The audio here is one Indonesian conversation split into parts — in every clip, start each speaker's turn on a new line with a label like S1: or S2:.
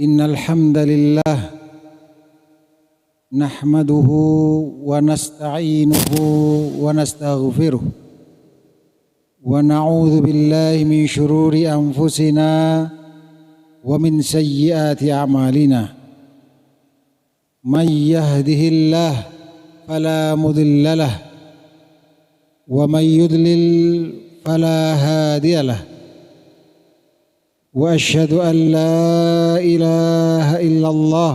S1: إن الحمد لله نحمده ونستعينه ونستغفره ونعوذ بالله من شرور أنفسنا ومن سيئات أعمالنا من يهده الله فلا مضل له ومن يضلل فلا هادي له وأشهد أن لا إله إلا الله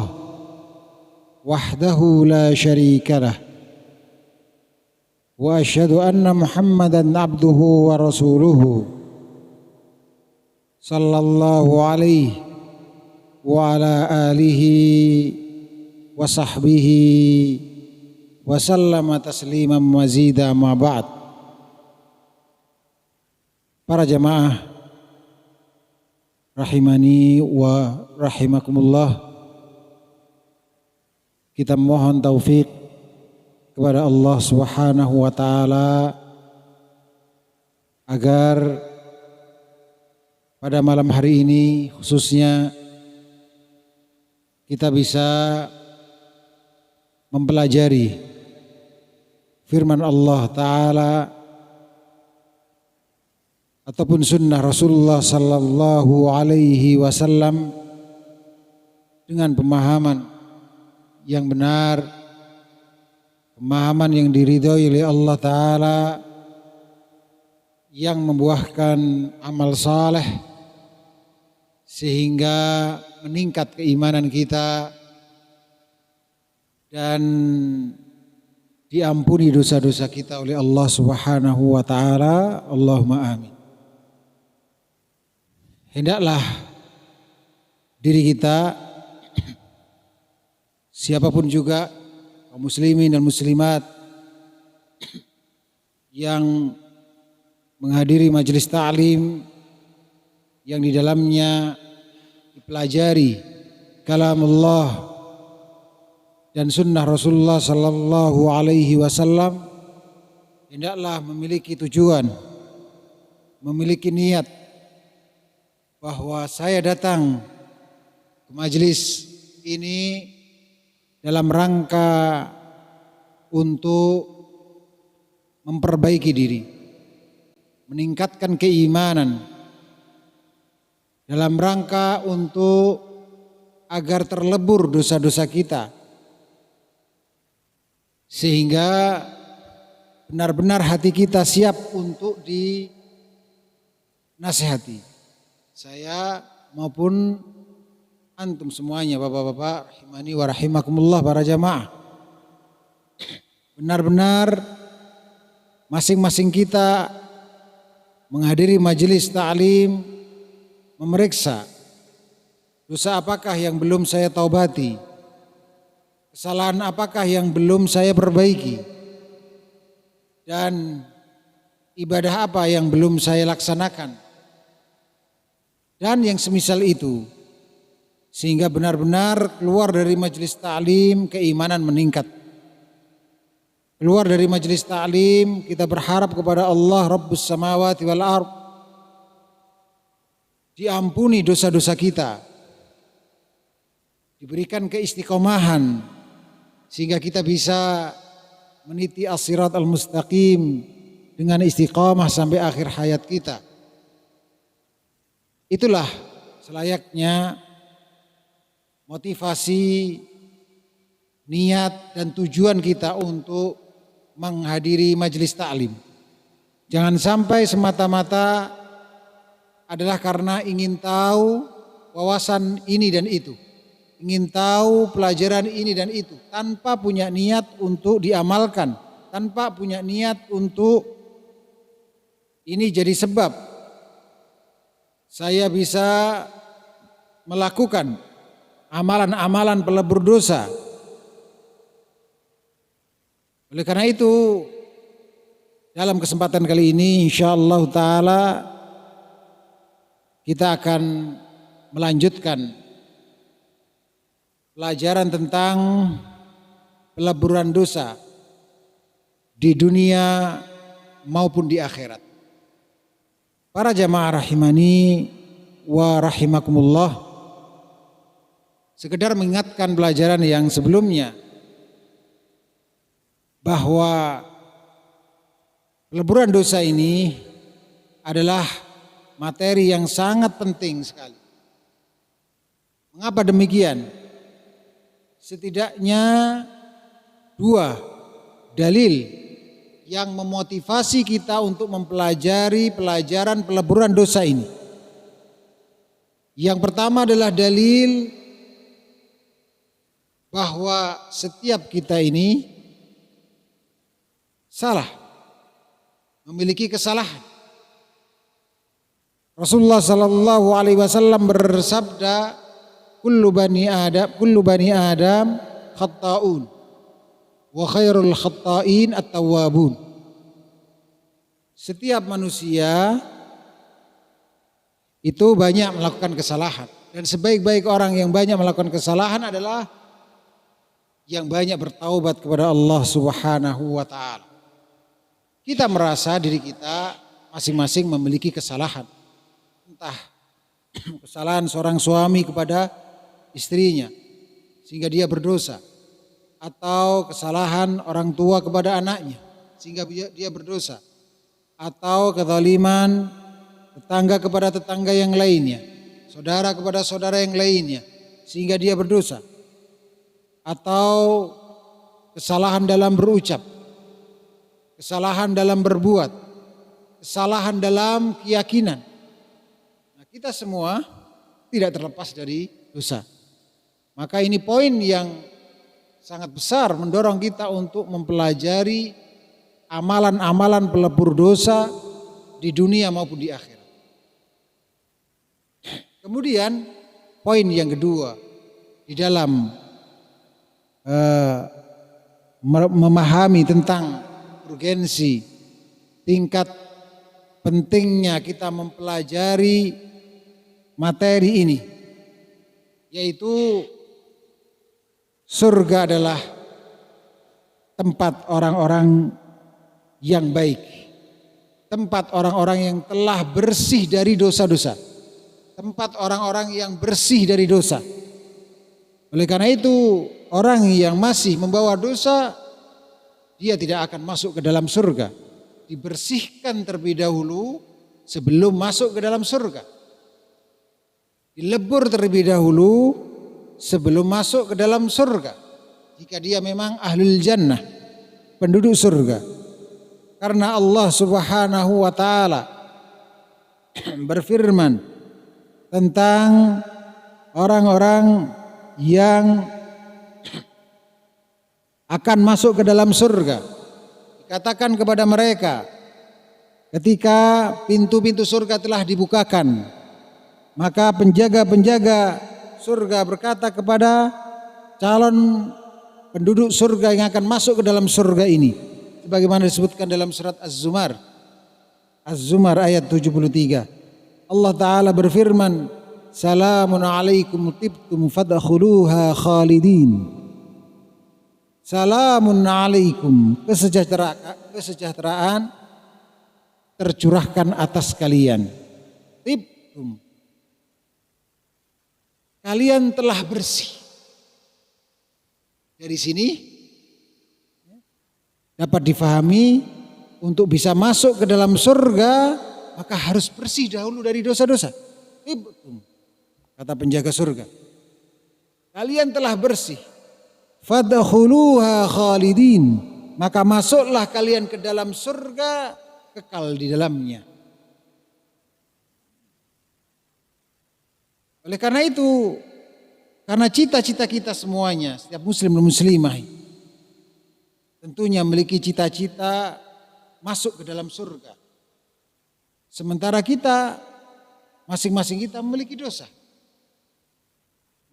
S1: وحده لا شريك له وأشهد أن محمدا عبده ورسوله صلى الله عليه وعلى آله وصحبه وسلم تسليما مزيدا ما بعد. Para jamaah rahimani wa rahimakumullah, kita mohon taufik kepada Allah Subhanahu wa taala agar pada malam hari ini khususnya kita bisa mempelajari firman Allah taala ataupun sunnah Rasulullah sallallahu alaihi wasallam dengan pemahaman yang benar, pemahaman yang diridhoi oleh Allah taala, yang membuahkan amal saleh sehingga meningkat keimanan kita dan diampuni dosa-dosa kita oleh Allah Subhanahu wa taala. Allahumma amin. Hendaklah diri kita, siapapun juga kaum muslimin dan muslimat yang menghadiri majelis ta'lim yang di dalamnya dipelajari kalamullah dan sunnah Rasulullah sallallahu alaihi wasallam, hendaklah memiliki tujuan, memiliki niat bahwa saya datang ke majelis ini dalam rangka untuk memperbaiki diri, meningkatkan keimanan, dalam rangka untuk agar terlebur dosa-dosa kita, sehingga benar-benar hati kita siap untuk dinasihati. Saya maupun antum semuanya, bapak-bapak rahimani wa rahimakumullah, para jamaah, benar-benar masing-masing kita menghadiri majelis ta'lim memeriksa dosa apakah yang belum saya taubati, kesalahan apakah yang belum saya perbaiki, dan ibadah apa yang belum saya laksanakan, dan yang semisal itu, sehingga benar-benar keluar dari majelis ta'lim keimanan meningkat. Keluar dari majelis ta'lim kita berharap kepada Allah Rabbus samawati wal ardh, diampuni dosa-dosa kita, diberikan keistiqomahan sehingga kita bisa meniti as-sirat al-mustaqim dengan istiqamah sampai akhir hayat kita. Itulah selayaknya motivasi, niat dan tujuan kita untuk menghadiri majelis ta'lim. Jangan sampai semata-mata adalah karena ingin tahu wawasan ini dan itu, ingin tahu pelajaran ini dan itu, tanpa punya niat untuk diamalkan, tanpa punya niat untuk ini jadi sebab saya bisa melakukan amalan-amalan pelebur dosa. Oleh karena itu, dalam kesempatan kali ini insyaallah taala kita akan melanjutkan pelajaran tentang peleburan dosa di dunia maupun di akhirat. Para jamaah rahimani wa rahimakumullah, sekedar mengingatkan pelajaran yang sebelumnya bahwa peleburan dosa ini adalah materi yang sangat penting sekali. Mengapa demikian? Setidaknya dua dalil yang memotivasi kita untuk mempelajari pelajaran peleburan dosa ini. Yang pertama adalah dalil bahwa setiap kita ini salah, memiliki kesalahan. Rasulullah sallallahu alaihi wasallam bersabda, kullu bani Adam khatta'un wa khairul khatta'in at-tawwabun. Setiap manusia itu banyak melakukan kesalahan, dan sebaik-baik orang yang banyak melakukan kesalahan adalah yang banyak bertaubat kepada Allah Subhanahu wa taala. Kita merasa diri kita masing-masing memiliki kesalahan. Entah kesalahan seorang suami kepada istrinya sehingga dia berdosa, atau kesalahan orang tua kepada anaknya sehingga dia berdosa, atau kezaliman tetangga kepada tetangga yang lainnya, saudara kepada saudara yang lainnya sehingga dia berdosa, atau kesalahan dalam berucap, kesalahan dalam berbuat, kesalahan dalam keyakinan. Nah, kita semua tidak terlepas dari dosa. Maka ini poin yang sangat besar mendorong kita untuk mempelajari amalan-amalan pelebur dosa di dunia maupun di akhirat. Kemudian poin yang kedua di dalam memahami tentang urgensi, tingkat pentingnya kita mempelajari materi ini, yaitu surga adalah tempat orang-orang yang baik, tempat orang-orang yang telah bersih dari dosa-dosa, tempat orang-orang yang bersih dari dosa. Oleh karena itu, orang yang masih membawa dosa, dia tidak akan masuk ke dalam surga. Dibersihkan terlebih dahulu sebelum masuk ke dalam surga. Dilebur terlebih dahulu sebelum masuk ke dalam surga. Jika dia memang ahlul jannah, penduduk surga. Karena Allah Subhanahu wa taala berfirman tentang orang-orang yang akan masuk ke dalam surga. Dikatakan kepada mereka ketika pintu-pintu surga telah dibukakan, maka penjaga-penjaga surga berkata kepada calon penduduk surga yang akan masuk ke dalam surga ini, sebagaimana disebutkan dalam surat Az-Zumar ayat 73. Allah Ta'ala berfirman, salamun alaikum tibtum fadkhuluha khalidin. Salamun alaikum, kesejahteraan tercurahkan atas kalian. Tibtum, kalian telah bersih. Dari sini dapat difahami untuk bisa masuk ke dalam surga maka harus bersih dahulu dari dosa-dosa. Tibtum, kata penjaga surga, kalian telah bersih. Fadkhuluha khalidin, maka masuklah kalian ke dalam surga, kekal di dalamnya. Oleh karena itu, karena cita-cita kita semuanya, setiap muslim dan muslimah tentunya memiliki cita-cita masuk ke dalam surga. Sementara kita, masing-masing kita memiliki dosa.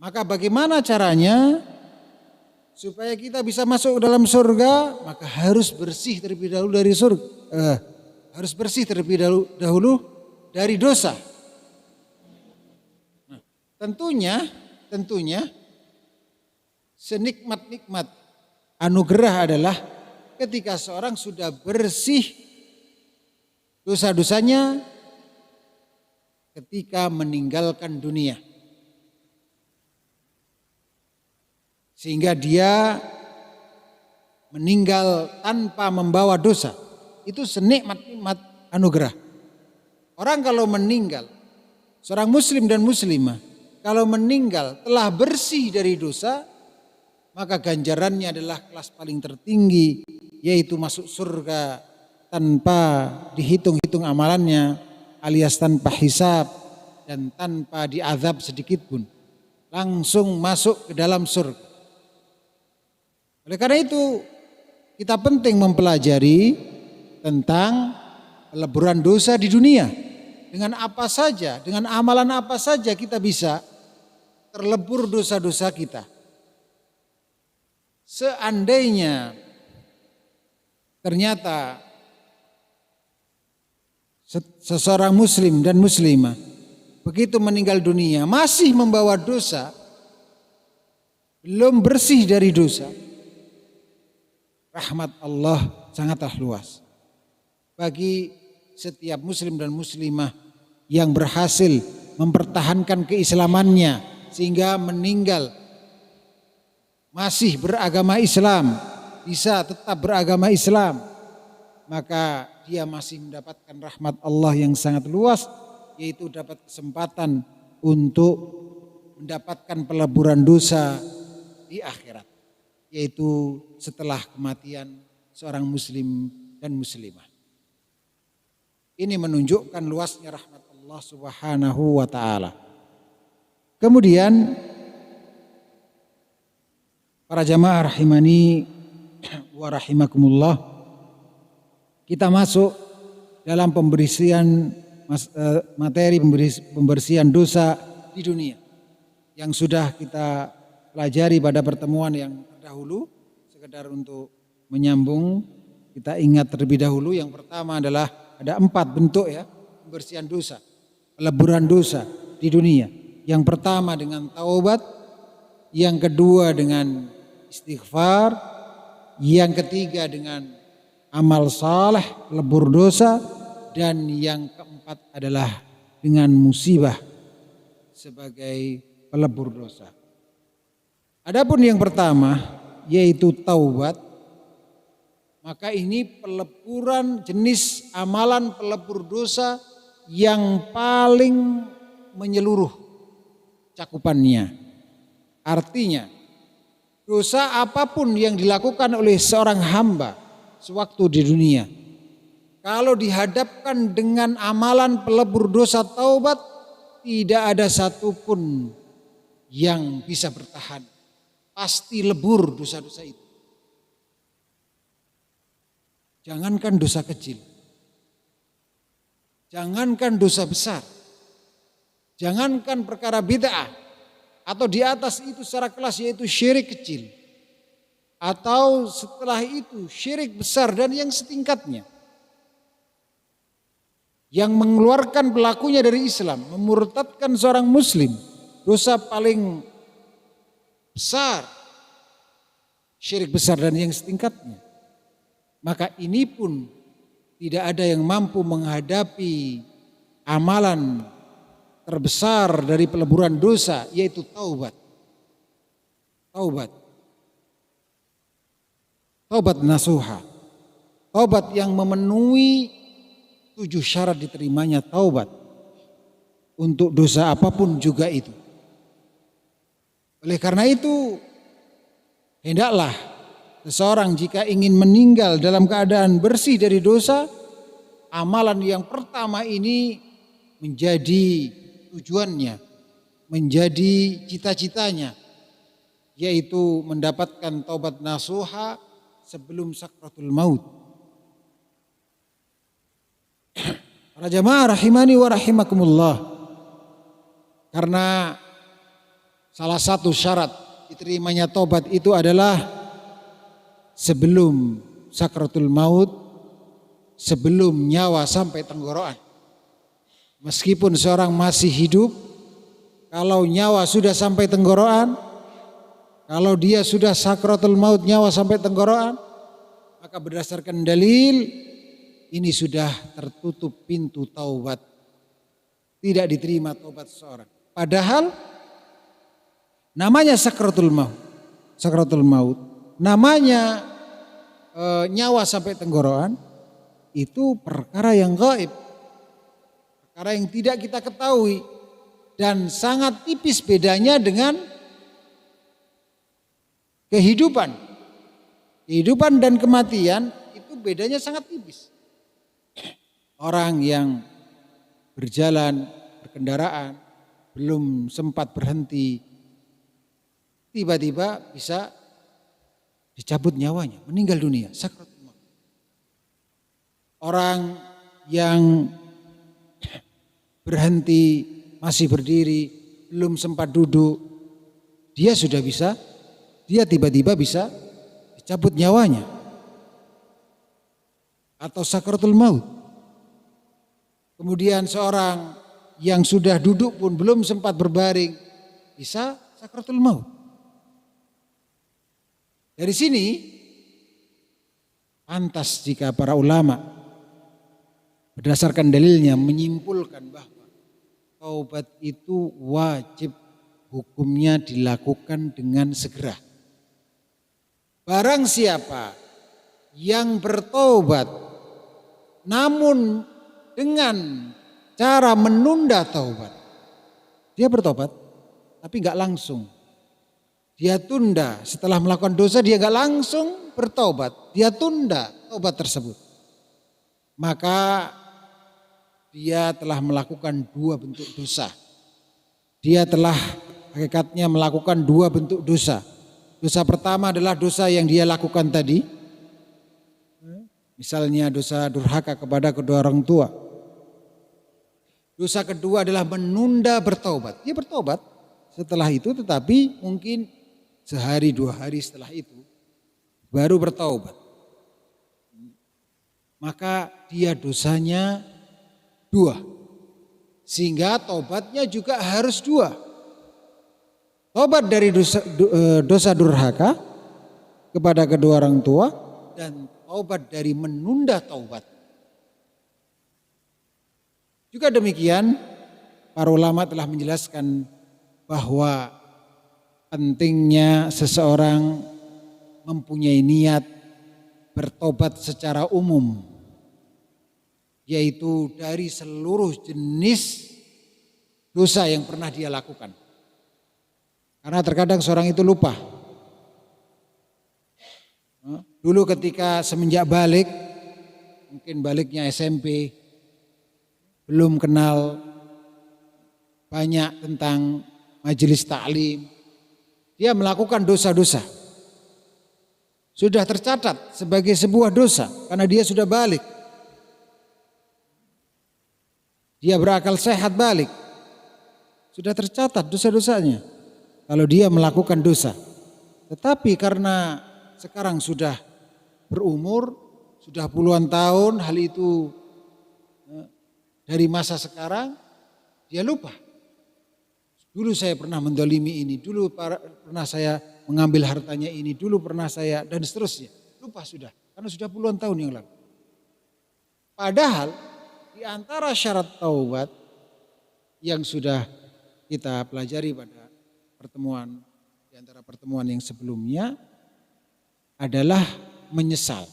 S1: Maka bagaimana caranya supaya kita bisa masuk ke dalam surga? Maka harus bersih terlebih dahulu dari surga. Harus bersih terlebih dahulu dari dosa. Nah, tentunya senikmat-nikmat anugerah adalah ketika seorang sudah bersih dosa-dosanya ketika meninggalkan dunia. sehingga dia meninggal tanpa membawa dosa. Itu senikmat-nikmat anugerah. Orang kalau meninggal, seorang muslim dan muslimah, kalau meninggal telah bersih dari dosa, maka ganjarannya adalah kelas paling tertinggi, yaitu masuk surga tanpa dihitung-hitung amalannya, alias tanpa hisab dan tanpa diazab sedikit pun. Langsung masuk ke dalam surga. Oleh karena itu, kita penting mempelajari tentang peleburan dosa di dunia. Dengan apa saja, dengan amalan apa saja kita bisa terlebur dosa-dosa kita. Seandainya ternyata seseorang muslim dan muslimah begitu meninggal dunia masih membawa dosa, belum bersih dari dosa, rahmat Allah sangatlah luas bagi setiap muslim dan muslimah yang berhasil mempertahankan keislamannya sehingga meninggal masih beragama Islam, bisa tetap beragama Islam, maka dia masih mendapatkan rahmat Allah yang sangat luas, yaitu dapat kesempatan untuk mendapatkan peleburan dosa di akhirat, yaitu setelah kematian seorang muslim dan muslimah. Ini menunjukkan luasnya rahmat Allah Subhanahu wa ta'ala. Kemudian para jamaah rahimani wa rahimakumullah, kita masuk dalam materi pembersihan dosa di dunia yang sudah kita pelajari pada pertemuan yang terdahulu. Sekedar untuk menyambung, kita ingat terlebih dahulu, yang pertama adalah ada 4 bentuk ya pembersihan dosa, peleburan dosa di dunia. Yang pertama dengan taubat, yang kedua dengan istighfar, yang ketiga dengan amal saleh pelebur dosa, dan yang keempat adalah dengan musibah sebagai pelebur dosa. Adapun yang pertama yaitu taubat, maka ini peleburan jenis amalan pelebur dosa yang paling menyeluruh cakupannya. Artinya dosa apapun yang dilakukan oleh seorang hamba sewaktu di dunia, kalau dihadapkan dengan amalan pelebur dosa taubat, tidak ada satupun yang bisa bertahan. Pasti lebur dosa-dosa itu. Jangankan dosa kecil, jangankan dosa besar, jangankan perkara bid'ah, atau di atas itu secara kelas yaitu syirik kecil, atau setelah itu syirik besar dan yang setingkatnya, yang mengeluarkan pelakunya dari Islam, memurtadkan seorang muslim, dosa paling besar, syirik besar dan yang setingkatnya. Maka ini pun tidak ada yang mampu menghadapi amalan terbesar dari peleburan dosa, yaitu taubat. Taubat nasuha, taubat yang memenuhi 7 syarat diterimanya taubat untuk dosa apapun juga itu. Oleh karena itu, hendaklah seseorang jika ingin meninggal dalam keadaan bersih dari dosa, amalan yang pertama ini menjadi tujuannya, menjadi cita-citanya, yaitu mendapatkan taubat nasuha sebelum sakratul maut. Para jamaah rahimani wa rahimakumullah, karena salah satu syarat diterimanya taubat itu adalah sebelum sakratul maut, sebelum nyawa sampai tenggorokan. Meskipun seorang masih hidup, kalau nyawa sudah sampai tenggorokan, kalau dia sudah sakratul maut nyawa sampai tenggorokan, maka berdasarkan dalil ini sudah tertutup pintu taubat. Tidak diterima taubat seorang. Padahal namanya sakratul maut, sakratul maut. Namanya nyawa sampai tenggorokan itu perkara yang gaib. Perkara yang tidak kita ketahui dan sangat tipis bedanya dengan kehidupan. Kehidupan dan kematian itu bedanya sangat tipis. Orang yang berjalan, berkendaraan, belum sempat berhenti, tiba-tiba bisa dicabut nyawanya, meninggal dunia, sakratul maut. Orang yang berhenti, masih berdiri, belum sempat duduk, dia tiba-tiba bisa dicabut nyawanya. Atau sakratul maut. Kemudian seorang yang sudah duduk pun belum sempat berbaring, bisa sakratul maut. Dari sini pantas jika para ulama berdasarkan dalilnya menyimpulkan bahwa taubat itu wajib hukumnya dilakukan dengan segera. Barang siapa yang bertaubat namun dengan cara menunda taubat, dia bertobat tapi nggak langsung. Dia tunda setelah melakukan dosa, dia gak langsung bertobat. Dia tunda tobat tersebut. Maka dia telah melakukan dua bentuk dosa. Dia telah hakikatnya melakukan dua bentuk dosa. Dosa pertama adalah dosa yang dia lakukan tadi. Misalnya dosa durhaka kepada kedua orang tua. Dosa kedua adalah menunda bertobat. Dia bertobat setelah itu, tetapi mungkin sehari dua hari setelah itu baru bertaubat. Maka dia dosanya dua. Sehingga taubatnya juga harus dua. Taubat dari dosa durhaka kepada kedua orang tua dan taubat dari menunda taubat. Juga demikian para ulama telah menjelaskan bahwa pentingnya seseorang mempunyai niat bertobat secara umum, yaitu dari seluruh jenis dosa yang pernah dia lakukan. Karena terkadang seorang itu lupa. Dulu ketika semenjak balik, mungkin baliknya SMP, belum kenal banyak tentang majelis taklim, dia melakukan dosa-dosa. Sudah tercatat sebagai sebuah dosa karena dia sudah balik. Dia berakal sehat balik. Sudah tercatat dosa-dosanya kalau dia melakukan dosa. Tetapi karena sekarang sudah berumur, sudah puluhan tahun, hal itu dari masa sekarang, dia lupa. Dulu saya pernah mendolimi ini, dulu pernah saya mengambil hartanya ini, dulu pernah saya, dan seterusnya. Lupa sudah, karena sudah puluhan tahun yang lalu. Padahal di antara syarat taubat yang sudah kita pelajari pada pertemuan, di antara pertemuan yang sebelumnya adalah menyesal.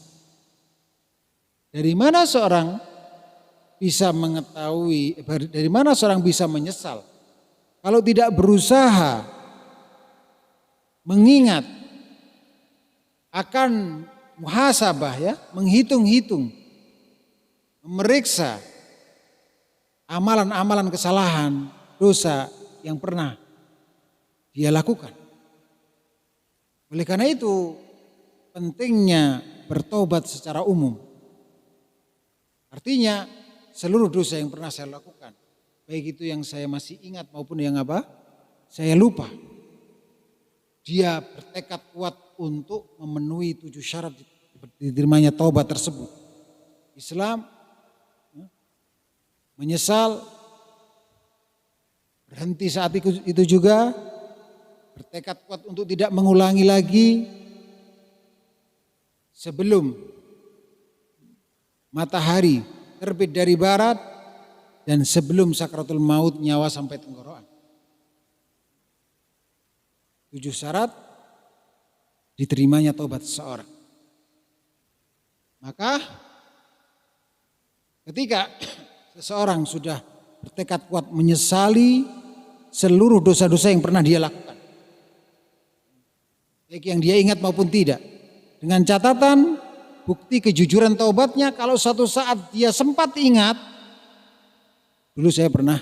S1: Dari mana seorang bisa mengetahui, dari mana seorang bisa menyesal kalau tidak berusaha mengingat akan muhasabah, ya, menghitung-hitung, memeriksa amalan-amalan kesalahan, dosa yang pernah dia lakukan. Oleh karena itu pentingnya bertobat secara umum. Artinya seluruh dosa yang pernah saya lakukan, baik itu yang saya masih ingat maupun yang saya lupa. Dia bertekad kuat untuk memenuhi 7 syarat diterimanya taubat tersebut. Islam, menyesal, berhenti saat itu juga, bertekad kuat untuk tidak mengulangi lagi sebelum matahari terbit dari barat dan sebelum sakratul maut nyawa sampai tenggorokan. 7 syarat diterimanya taubat seseorang. Maka ketika seseorang sudah bertekad kuat menyesali seluruh dosa-dosa yang pernah dia lakukan, baik yang dia ingat maupun tidak, dengan catatan bukti kejujuran taubatnya, kalau suatu saat dia sempat ingat, dulu saya pernah,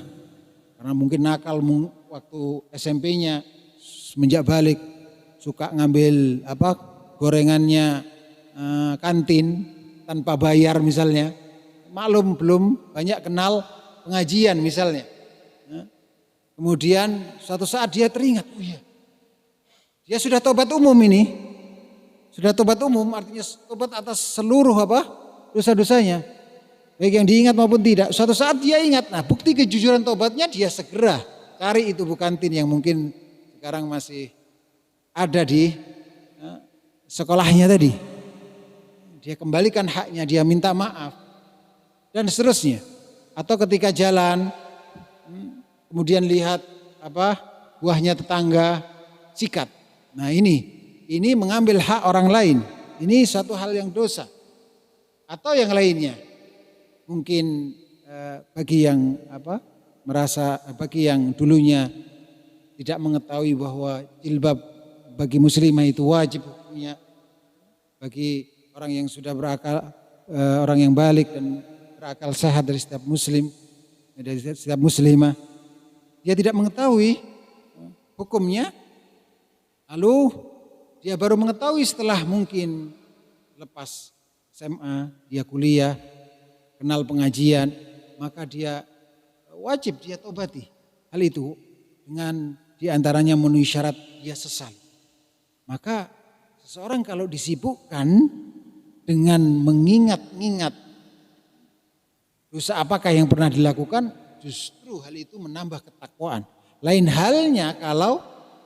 S1: karena mungkin nakal waktu SMP-nya, semenjak balik suka ngambil gorengannya kantin tanpa bayar misalnya. Maklum belum banyak kenal pengajian misalnya. Kemudian suatu saat dia teringat, oh iya, dia sudah tobat umum ini. Sudah tobat umum artinya tobat atas seluruh dosa-dosanya. Baik yang diingat maupun tidak. Suatu saat dia ingat, nah bukti kejujuran tobatnya dia segera cari itu bu kantin yang mungkin sekarang masih ada di sekolahnya tadi. Dia kembalikan haknya, dia minta maaf dan seterusnya. Atau ketika jalan kemudian lihat buahnya tetangga sikat. Nah ini mengambil hak orang lain. Ini satu hal yang dosa. Atau yang lainnya. Mungkin bagi yang bagi yang dulunya tidak mengetahui bahwa jilbab bagi muslimah itu wajib hukumnya, bagi orang yang sudah berakal, orang yang balik dan berakal sehat dari setiap muslim, dari setiap muslimah, dia tidak mengetahui hukumnya, lalu dia baru mengetahui setelah mungkin lepas SMA, dia kuliah, kenal pengajian, maka dia wajib dia tobati hal itu dengan diantaranya memenuhi syarat dia sesal. Maka seseorang kalau disibukkan dengan mengingat-ingat dosa apakah yang pernah dilakukan, justru hal itu menambah ketakwaan. Lain halnya kalau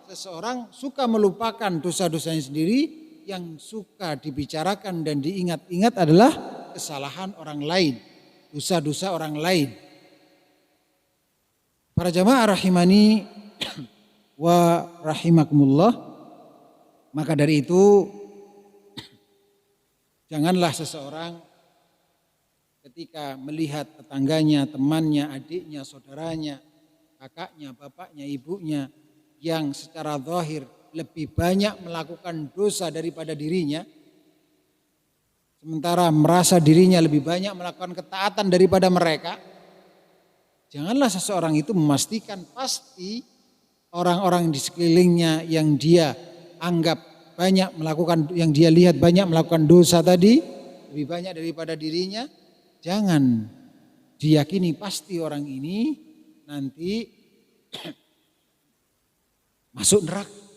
S1: seseorang suka melupakan dosa-dosanya sendiri, yang suka dibicarakan dan diingat-ingat adalah kesalahan orang lain, dosa-dosa orang lain. Para jamaah rahimani wa rahimakumullah, maka dari itu janganlah seseorang ketika melihat tetangganya, temannya, adiknya, saudaranya, kakaknya, bapaknya, ibunya yang secara zahir lebih banyak melakukan dosa daripada dirinya, sementara merasa dirinya lebih banyak melakukan ketaatan daripada mereka, janganlah seseorang itu memastikan pasti orang-orang di sekelilingnya yang dia anggap banyak melakukan, yang dia lihat banyak melakukan dosa tadi, lebih banyak daripada dirinya, jangan diyakini pasti orang ini nanti masuk neraka.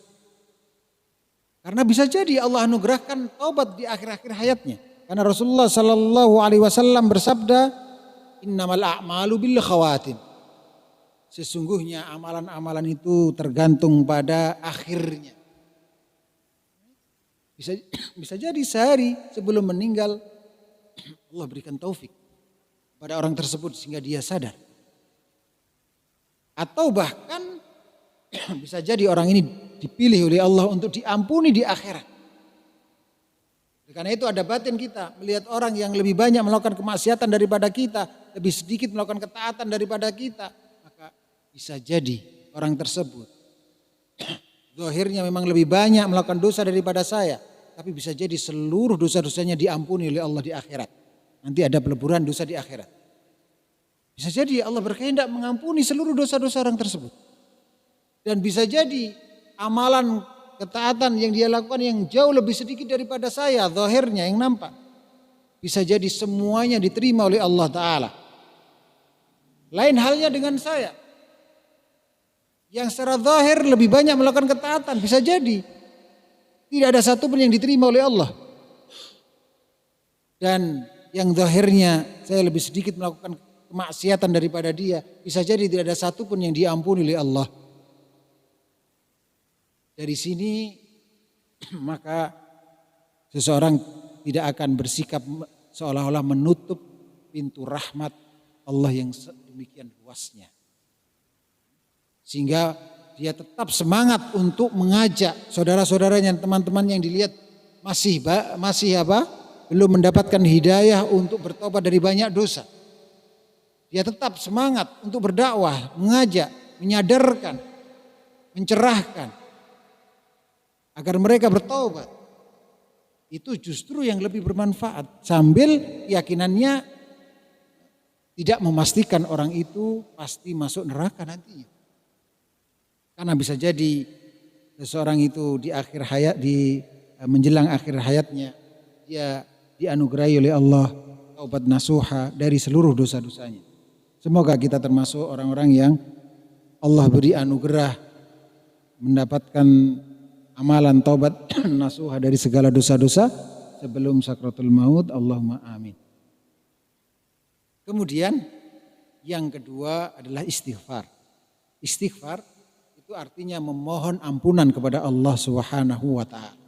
S1: Karena bisa jadi Allah anugerahkan taubat di akhir-akhir hayatnya. Karena Rasulullah Sallallahu Alaihi Wasallam bersabda, innamal a'malu bil khawatim. Sesungguhnya amalan-amalan itu tergantung pada akhirnya. Bisa jadi sehari sebelum meninggal Allah berikan taufik pada orang tersebut sehingga dia sadar. Atau bahkan bisa jadi orang ini dipilih oleh Allah untuk diampuni di akhirat. Karena itu ada batin kita melihat orang yang lebih banyak melakukan kemaksiatan daripada kita, lebih sedikit melakukan ketaatan daripada kita, maka bisa jadi orang tersebut zahirnya memang lebih banyak melakukan dosa daripada saya, tapi bisa jadi seluruh dosa-dosanya diampuni oleh Allah di akhirat. Nanti ada peleburan dosa di akhirat. Bisa jadi Allah berkehendak mengampuni seluruh dosa-dosa orang tersebut. Dan bisa jadi amalan ketaatan yang dia lakukan yang jauh lebih sedikit daripada saya, zahirnya yang nampak. Bisa jadi semuanya diterima oleh Allah Ta'ala. Lain halnya dengan saya, yang secara zahir lebih banyak melakukan ketaatan, bisa jadi tidak ada satupun yang diterima oleh Allah. Dan yang zahirnya saya lebih sedikit melakukan kemaksiatan daripada dia, bisa jadi tidak ada satupun yang diampuni oleh Allah. Dari sini maka seseorang tidak akan bersikap seolah-olah menutup pintu rahmat Allah yang demikian luasnya. Sehingga dia tetap semangat untuk mengajak saudara-saudaranya, teman-teman yang dilihat masih belum mendapatkan hidayah untuk bertobat dari banyak dosa. Dia tetap semangat untuk berdakwah, mengajak, menyadarkan, mencerahkan agar mereka bertobat. Itu justru yang lebih bermanfaat, sambil keyakinannya tidak memastikan orang itu pasti masuk neraka nantinya. Karena bisa jadi seseorang itu di akhir hayat, menjelang akhir hayatnya, dia dianugerahi oleh Allah taubat nasuha dari seluruh dosa-dosanya. Semoga kita termasuk orang-orang yang Allah beri anugerah mendapatkan amalan taubat nasuha dari segala dosa-dosa sebelum sakratul maut. Allahumma amin. Kemudian yang kedua adalah istighfar. Istighfar itu artinya memohon ampunan kepada Allah Subhanahu wa taala.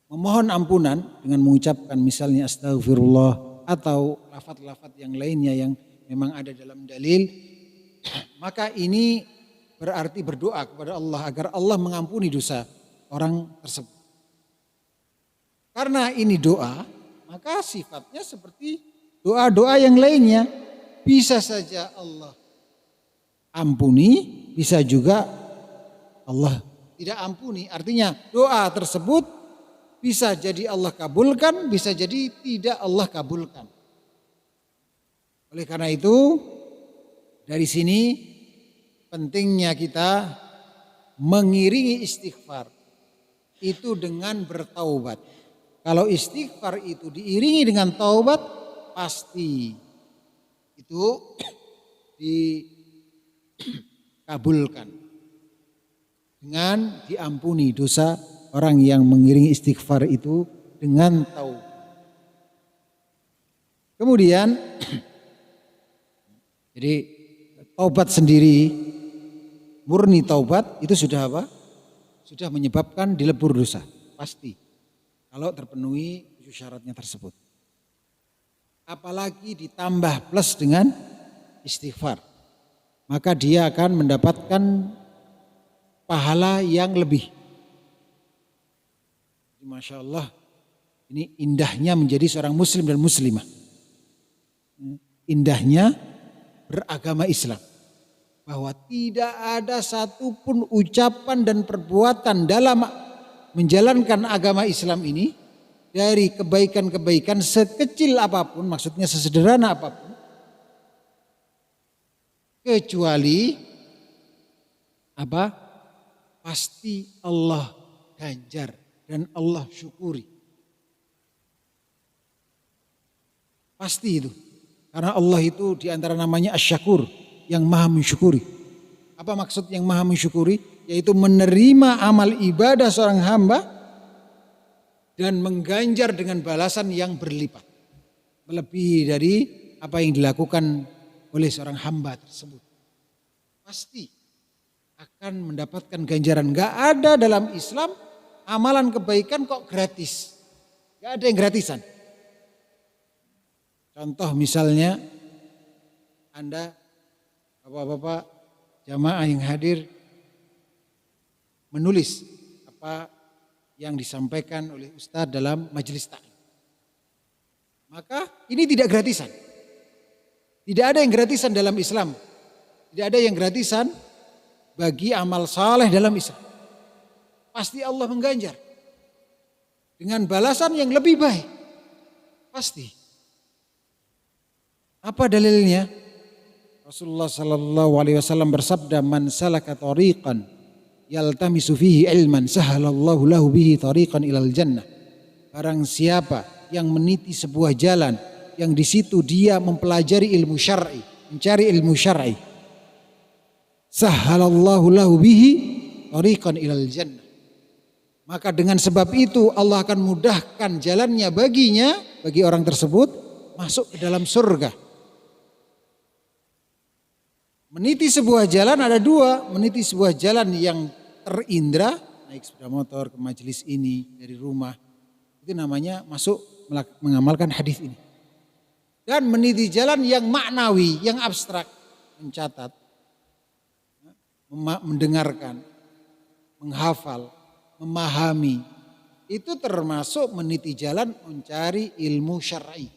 S1: Memohon ampunan dengan mengucapkan misalnya astagfirullah atau lafaz-lafaz yang lainnya yang memang ada dalam dalil, maka ini berarti berdoa kepada Allah agar Allah mengampuni dosa orang tersebut. Karena ini doa, maka sifatnya seperti doa-doa yang lainnya. Bisa saja Allah ampuni, bisa juga Allah tidak ampuni. Artinya doa tersebut bisa jadi Allah kabulkan, bisa jadi tidak Allah kabulkan. Oleh karena itu, dari sini pentingnya kita mengiringi istighfar itu dengan bertaubat. Kalau istighfar itu diiringi dengan taubat, pasti itu dikabulkan dengan diampuni dosa orang yang mengiringi istighfar itu dengan taubat. Kemudian jadi taubat sendiri, murni taubat itu sudah apa? Sudah menyebabkan dilebur dosa, pasti. Kalau terpenuhi 7 syaratnya tersebut. Apalagi ditambah plus dengan istighfar, maka dia akan mendapatkan pahala yang lebih. Masya Allah, ini indahnya menjadi seorang muslim dan muslimah. Indahnya beragama Islam. Bahwa tidak ada satupun ucapan dan perbuatan dalam menjalankan agama Islam ini, dari kebaikan-kebaikan sekecil apapun, maksudnya sesederhana apapun, kecuali apa? Pasti Allah ganjar dan Allah syukuri. Pasti itu. Karena Allah itu diantara namanya Asy-Syakur, yang maha mensyukuri. Apa maksud yang maha mensyukuri? Yaitu menerima amal ibadah seorang hamba dan mengganjar dengan balasan yang berlipat. Melebihi dari apa yang dilakukan oleh seorang hamba tersebut. Pasti akan mendapatkan ganjaran. Gak ada dalam Islam amalan kebaikan kok gratis. Gak ada yang gratisan. Contoh misalnya Anda, bapak-bapak jamaah yang hadir, menulis apa yang disampaikan oleh Ustadz dalam majelis taklim. Maka ini tidak gratisan. Tidak ada yang gratisan dalam Islam. Tidak ada yang gratisan bagi amal saleh dalam Islam. Pasti Allah mengganjar dengan balasan yang lebih baik. Pasti. Apa dalilnya? Rasulullah sallallahu alaihi wasallam bersabda, "Man salaka tariqan yaltamisu fihi ilman sahalallahu lahu bihi tariqan ilal jannah." Barang siapa yang meniti sebuah jalan yang di situ dia mempelajari ilmu syar'i, mencari ilmu syar'i, sahalallahu lahu bihi tariqan ilal jannah. Maka dengan sebab itu Allah akan mudahkan jalannya baginya, bagi orang tersebut masuk ke dalam surga. Meniti sebuah jalan ada dua, meniti sebuah jalan yang terindra, naik sepeda motor ke majelis ini dari rumah, itu namanya masuk mengamalkan hadis ini. Dan meniti jalan yang maknawi, yang abstrak, mencatat mendengarkan, menghafal, memahami. Itu termasuk meniti jalan mencari ilmu syar'i.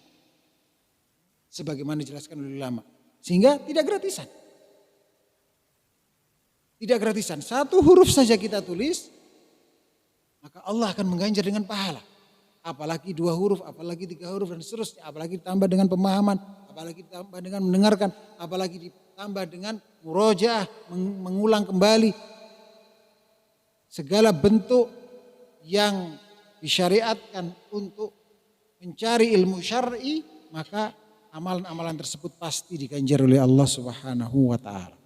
S1: Sebagaimana dijelaskan oleh ulama. Sehingga tidak gratisan. Tidak gratisan. Satu huruf saja kita tulis, maka Allah akan mengganjar dengan pahala. Apalagi 2 huruf, apalagi 3 huruf dan seterusnya. Apalagi ditambah dengan pemahaman, apalagi ditambah dengan mendengarkan, apalagi ditambah dengan murojaah, mengulang kembali. Segala bentuk yang disyariatkan untuk mencari ilmu syar'i, maka amalan-amalan tersebut pasti diganjar oleh Allah Subhanahu wa taala.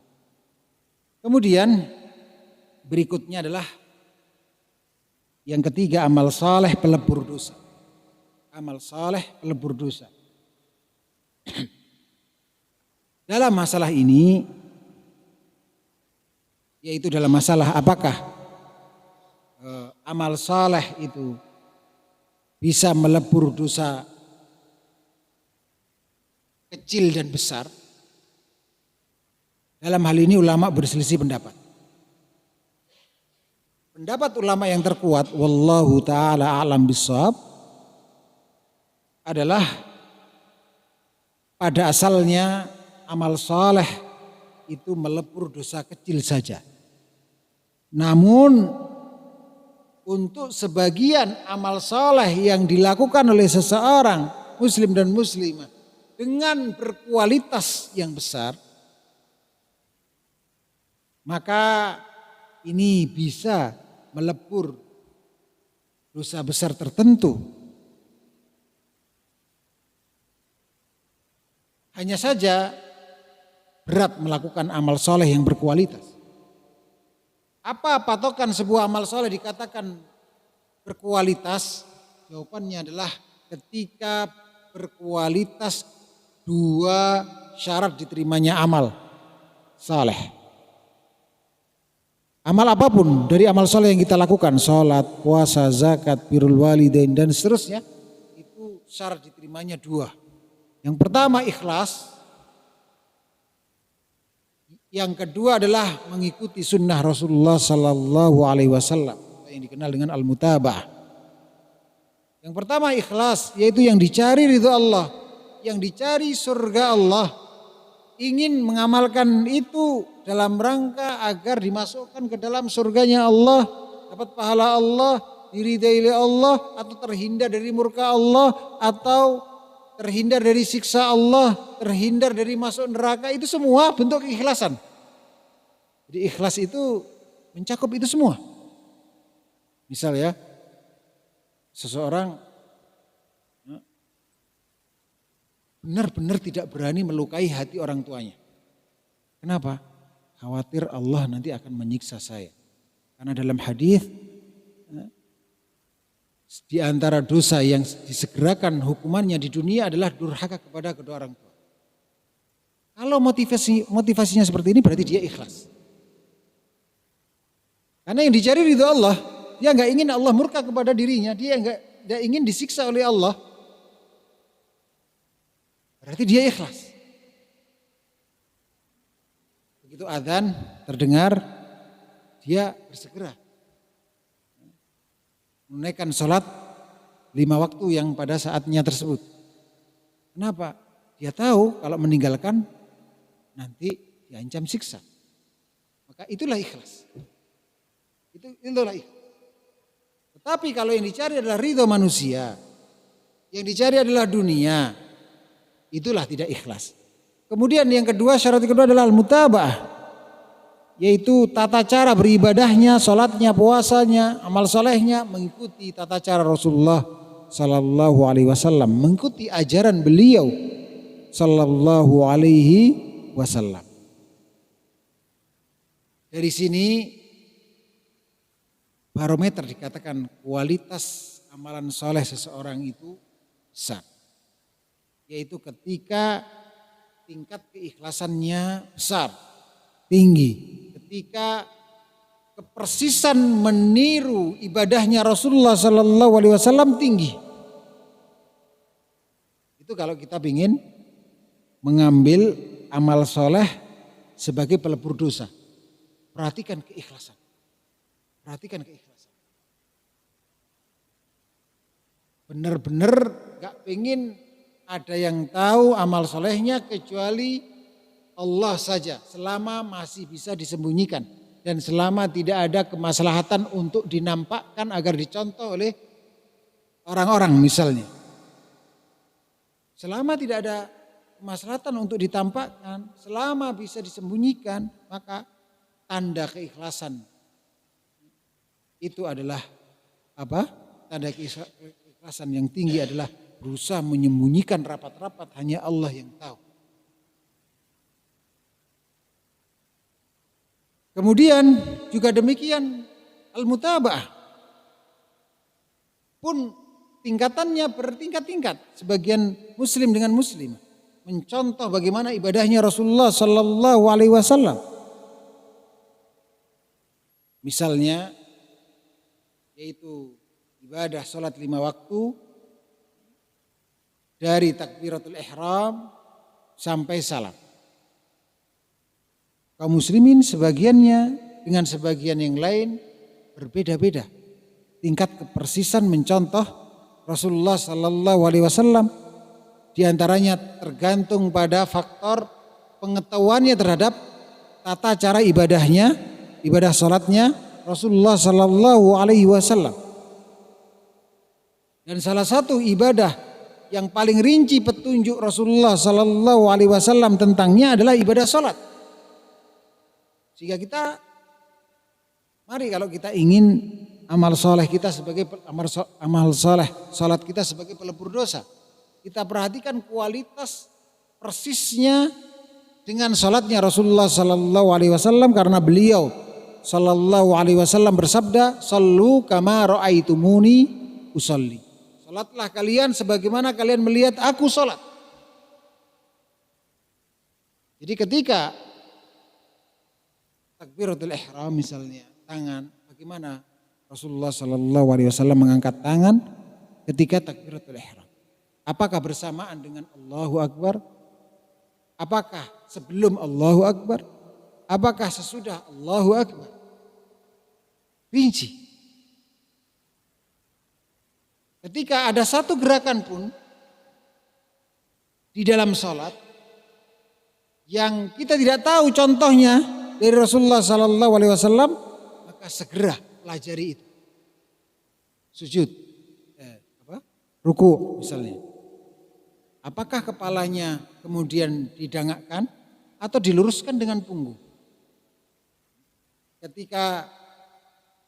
S1: Kemudian berikutnya adalah yang ketiga, amal saleh pelebur dosa. Amal saleh pelebur dosa. Dalam masalah ini, yaitu dalam masalah apakah amal saleh itu bisa melebur dosa kecil dan besar. Dalam hal ini ulama berselisih pendapat. Pendapat ulama yang terkuat, wallahu taala a'lam bishawab, adalah pada asalnya amal saleh itu melebur dosa kecil saja. Namun untuk sebagian amal saleh yang dilakukan oleh seseorang muslim dan muslimah dengan berkualitas yang besar, maka ini bisa melebur dosa besar tertentu. Hanya saja berat melakukan amal soleh yang berkualitas. Apa patokan sebuah amal soleh dikatakan berkualitas? Jawabannya adalah ketika berkualitas 2 syarat diterimanya amal soleh. Amal apapun dari amal soleh yang kita lakukan, sholat, puasa, zakat, birrul walidain dan seterusnya, itu syarat diterimanya 2. Yang pertama ikhlas, yang kedua adalah mengikuti sunnah Rasulullah Sallallahu Alaihi Wasallam yang dikenal dengan al-mutaba'ah. Yang pertama ikhlas, yaitu yang dicari ridho Allah, yang dicari surga Allah, ingin mengamalkan itu dalam rangka agar dimasukkan ke dalam surganya Allah, dapat pahala Allah, diridai oleh Allah, atau terhindar dari murka Allah, atau terhindar dari siksa Allah, terhindar dari masuk neraka. Itu semua bentuk keikhlasan. Jadi ikhlas itu mencakup itu semua. Misal ya, seseorang benar-benar tidak berani melukai hati orang tuanya. Kenapa? Khawatir Allah nanti akan menyiksa saya. Karena dalam hadis di antara dosa yang disegerakan hukumannya di dunia adalah durhaka kepada kedua orang tua. Kalau motivasinya seperti ini berarti dia ikhlas. Karena yang dicari ridho Allah, dia nggak ingin Allah murka kepada dirinya, dia nggak ingin disiksa oleh Allah. Berarti dia ikhlas. Begitu adzan terdengar, dia bersegera menunaikan sholat 5 waktu yang pada saatnya tersebut. Kenapa? Dia tahu kalau meninggalkan nanti diancam siksa. Maka itulah ikhlas. Itulah ikhlas. Tetapi kalau yang dicari adalah ridho manusia, yang dicari adalah dunia, itulah tidak ikhlas. Kemudian yang kedua, syarat kedua adalah al-mutaba'ah, yaitu tata cara beribadahnya, sholatnya, puasanya, amal solehnya mengikuti tata cara Rasulullah Sallallahu Alaihi Wasallam, mengikuti ajaran beliau Sallallahu Alaihi Wasallam. Dari sini barometer dikatakan kualitas amalan soleh seseorang itu besar, yaitu ketika tingkat keikhlasannya besar, tinggi. Ketika kepersisan meniru ibadahnya Rasulullah Sallallahu Alaihi Wasallam tinggi. Itu kalau kita ingin mengambil amal soleh sebagai pelebur dosa. Perhatikan keikhlasan. Perhatikan keikhlasan. Benar-benar gak pengen ada yang tahu amal solehnya kecuali Allah saja. Selama masih bisa disembunyikan. Dan selama tidak ada kemaslahatan untuk dinampakkan agar dicontoh oleh orang-orang misalnya. Selama tidak ada kemaslahatan untuk ditampakkan, selama bisa disembunyikan, maka tanda keikhlasan itu adalah apa? Tanda keikhlasan yang tinggi adalah berusaha menyembunyikan rapat-rapat, hanya Allah yang tahu. Kemudian juga demikian al-mutaba'ah pun tingkatannya bertingkat-tingkat. Sebagian muslim dengan muslim mencontoh bagaimana ibadahnya Rasulullah sallallahu alaihi wasallam. Misalnya yaitu ibadah salat 5 waktu dari takbiratul ihram sampai salam. Kaum muslimin sebagiannya dengan sebagian yang lain berbeda-beda tingkat kepersisan mencontoh Rasulullah sallallahu alaihi wasallam. Di antaranya tergantung pada faktor pengetahuannya terhadap tata cara ibadahnya, ibadah salatnya Rasulullah sallallahu alaihi wasallam. Dan salah satu ibadah yang paling rinci petunjuk Rasulullah sallallahu alaihi wasallam tentangnya adalah ibadah salat. Sehingga kita, mari kalau kita ingin amal soleh kita sebagai amal soleh, salat kita sebagai pelebur dosa, kita perhatikan kualitas persisnya dengan salatnya Rasulullah sallallahu alaihi wasallam, karena beliau sallallahu alaihi wasallam bersabda, "Shallu kama ra'aitumuni usolli." Salatlah kalian sebagaimana kalian melihat aku salat. Jadi ketika takbiratul ihram misalnya, tangan, bagaimana Rasulullah sallallahu alaihi wasallam mengangkat tangan ketika takbiratul ihram? Apakah bersamaan dengan Allahu Akbar? Apakah sebelum Allahu Akbar? Apakah sesudah Allahu Akbar? Rinci. Ketika ada satu gerakan pun di dalam salat yang kita tidak tahu contohnya dari Rasulullah sallallahu alaihi wasallam, maka segera pelajari itu. Sujud, ruku misalnya. Apakah kepalanya kemudian didangakkan atau diluruskan dengan punggung? Ketika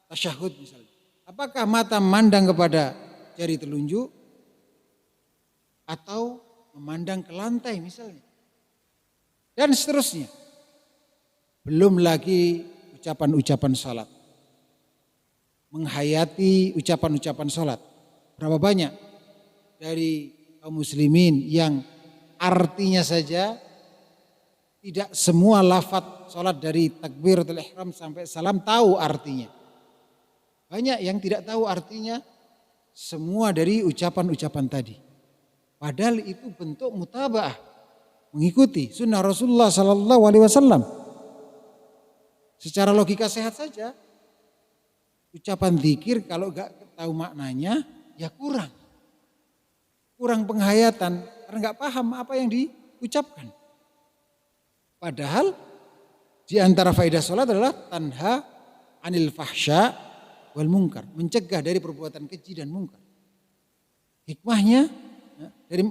S1: tasyahud misalnya, apakah mata memandang kepada jari telunjuk atau memandang ke lantai misalnya? Dan seterusnya. Belum lagi ucapan-ucapan salat. Menghayati ucapan-ucapan salat. Berapa banyak dari kaum muslimin yang artinya saja tidak semua lafaz salat dari takbiratul ihram sampai salam tahu artinya. Banyak yang tidak tahu artinya semua dari ucapan-ucapan tadi. Padahal itu bentuk mutaba'ah, mengikuti sunnah Rasulullah sallallahu alaihi wasallam. Secara logika sehat saja, ucapan zikir kalau gak tahu maknanya ya kurang penghayatan karena gak paham apa yang diucapkan. Padahal di antara faedah sholat adalah tanha anil fahsya wal munkar, mencegah dari perbuatan keji dan munkar. Hikmahnya dari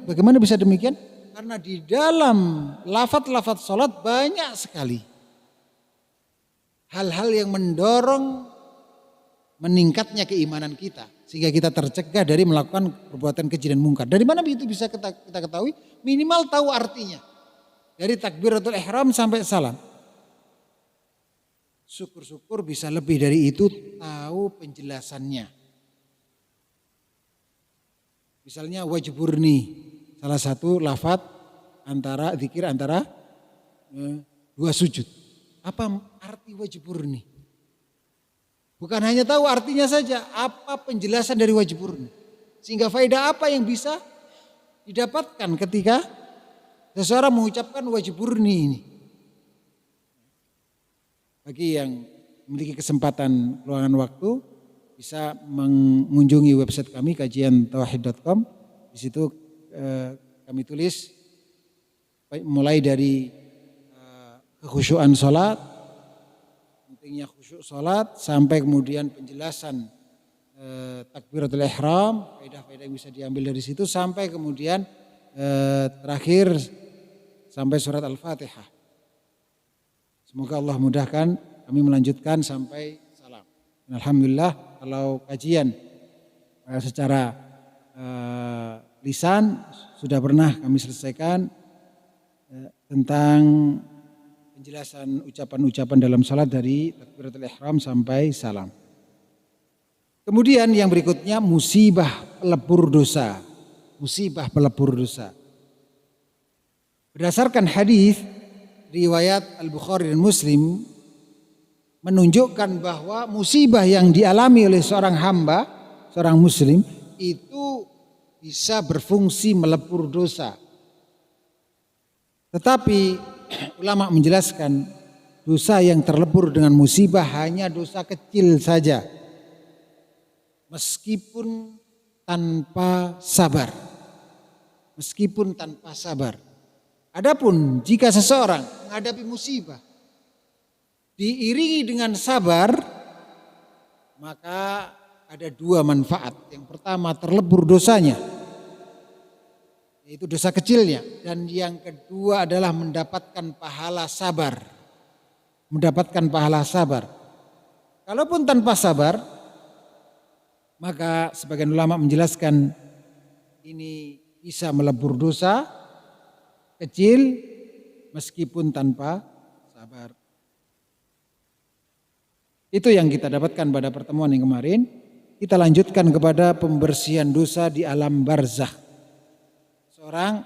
S1: bagaimana bisa demikian? Karena di dalam lafaz-lafaz sholat banyak sekali hal-hal yang mendorong meningkatnya keimanan kita. Sehingga kita tercegah dari melakukan perbuatan keji dan mungkar. Dari mana itu bisa kita ketahui? Minimal tahu artinya. Dari takbiratul ihram sampai salam. Syukur-syukur bisa lebih dari itu tahu penjelasannya. Misalnya wajburni. Salah satu lafaz antara zikir antara dua sujud. Apa arti wajburni? Bukan hanya tahu artinya saja, apa penjelasan dari wajburni. Sehingga faedah apa yang bisa didapatkan ketika seseorang mengucapkan wajburni ini. Bagi yang memiliki kesempatan luangan waktu bisa mengunjungi website kami kajiantauhid.com. Di situ kami tulis mulai dari kekhusyuan sholat, pentingnya khusyuk sholat, sampai kemudian penjelasan takbiratul ihram, faedah-faedah yang bisa diambil dari situ, sampai kemudian terakhir sampai surat Al-Fatihah. Semoga Allah mudahkan kami melanjutkan sampai salam. Alhamdulillah kalau kajian secara lisan sudah pernah kami selesaikan tentang penjelasan ucapan-ucapan dalam salat dari takbiratul ihram sampai salam. Kemudian yang berikutnya musibah pelebur dosa. Musibah pelebur dosa. Berdasarkan hadis riwayat Al-Bukhari dan Muslim menunjukkan bahwa musibah yang dialami oleh seorang hamba, seorang muslim itu bisa berfungsi melebur dosa. Tetapi ulama menjelaskan dosa yang terlebur dengan musibah hanya dosa kecil saja. Meskipun tanpa sabar. Meskipun tanpa sabar. Adapun jika seseorang menghadapi musibah diiringi dengan sabar, maka ada dua manfaat. Yang pertama terlebur dosanya, yaitu dosa kecilnya. Dan yang kedua adalah mendapatkan pahala sabar. Mendapatkan pahala sabar. Kalaupun tanpa sabar, maka sebagian ulama menjelaskan ini bisa melebur dosa kecil meskipun tanpa sabar. Itu yang kita dapatkan pada pertemuan yang kemarin. Kita lanjutkan kepada pembersihan dosa di alam barzakh. Seorang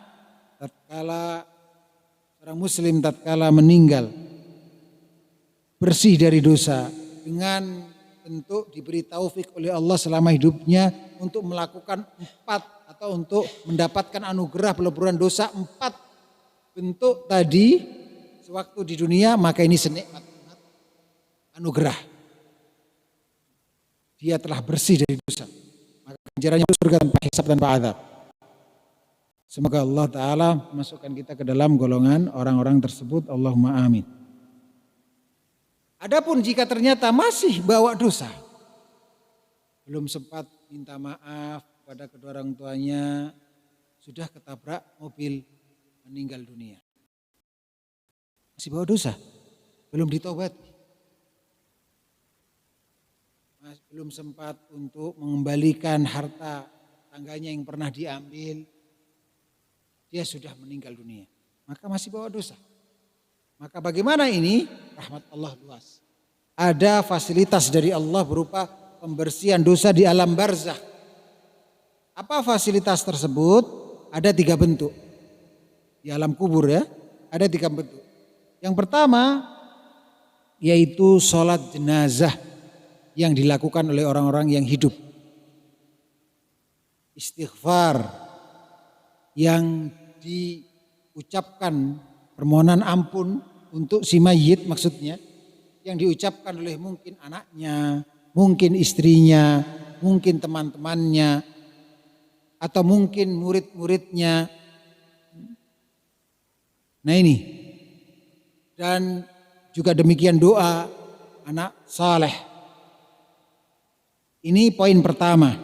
S1: muslim tatkala meninggal bersih dari dosa dengan bentuk diberi taufik oleh Allah selama hidupnya untuk melakukan 4 atau untuk mendapatkan anugerah peleburan dosa 4 bentuk tadi sewaktu di dunia, maka ini senikmat anugerah. Dia telah bersih dari dosa. Maka ganjarannya surga tanpa hisab, tanpa azab. Semoga Allah Ta'ala masukkan kita ke dalam golongan orang-orang tersebut. Allahumma amin. Adapun jika ternyata masih bawa dosa, belum sempat minta maaf pada kedua orang tuanya, sudah ketabrak mobil, meninggal dunia. Masih bawa dosa, belum ditaubat. Belum sempat untuk mengembalikan harta tangganya yang pernah diambil, dia sudah meninggal dunia. Maka masih bawa dosa. Maka bagaimana ini? Rahmat Allah luas. Ada fasilitas dari Allah berupa pembersihan dosa di alam barzakh. Apa fasilitas tersebut? Ada 3 bentuk. Di alam kubur ya, ada 3 bentuk. Yang pertama yaitu sholat jenazah yang dilakukan oleh orang-orang yang hidup. Istighfar yang diucapkan, permohonan ampun untuk si mayit maksudnya, yang diucapkan oleh mungkin anaknya, mungkin istrinya, mungkin teman-temannya, atau mungkin murid-muridnya. Nah ini, dan juga demikian doa anak saleh. Ini poin pertama.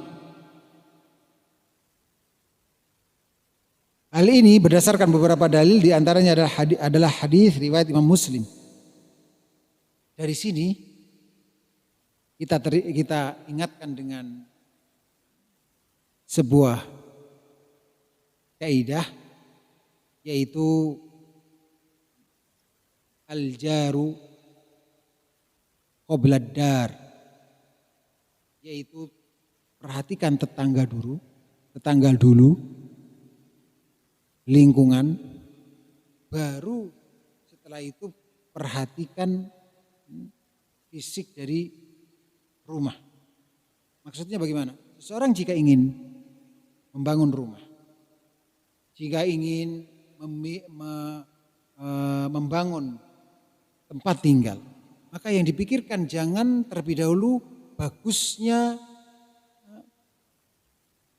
S1: Hal ini berdasarkan beberapa dalil, diantaranya adalah hadis riwayat Imam Muslim. Dari sini kita ingatkan dengan sebuah kaidah, yaitu al-jaru qoblad dar, yaitu perhatikan tetangga dulu, lingkungan, baru setelah itu perhatikan fisik dari rumah. Maksudnya bagaimana? Seseorang jika ingin membangun rumah, jika ingin membangun tempat tinggal, maka yang dipikirkan jangan terlebih dahulu bagusnya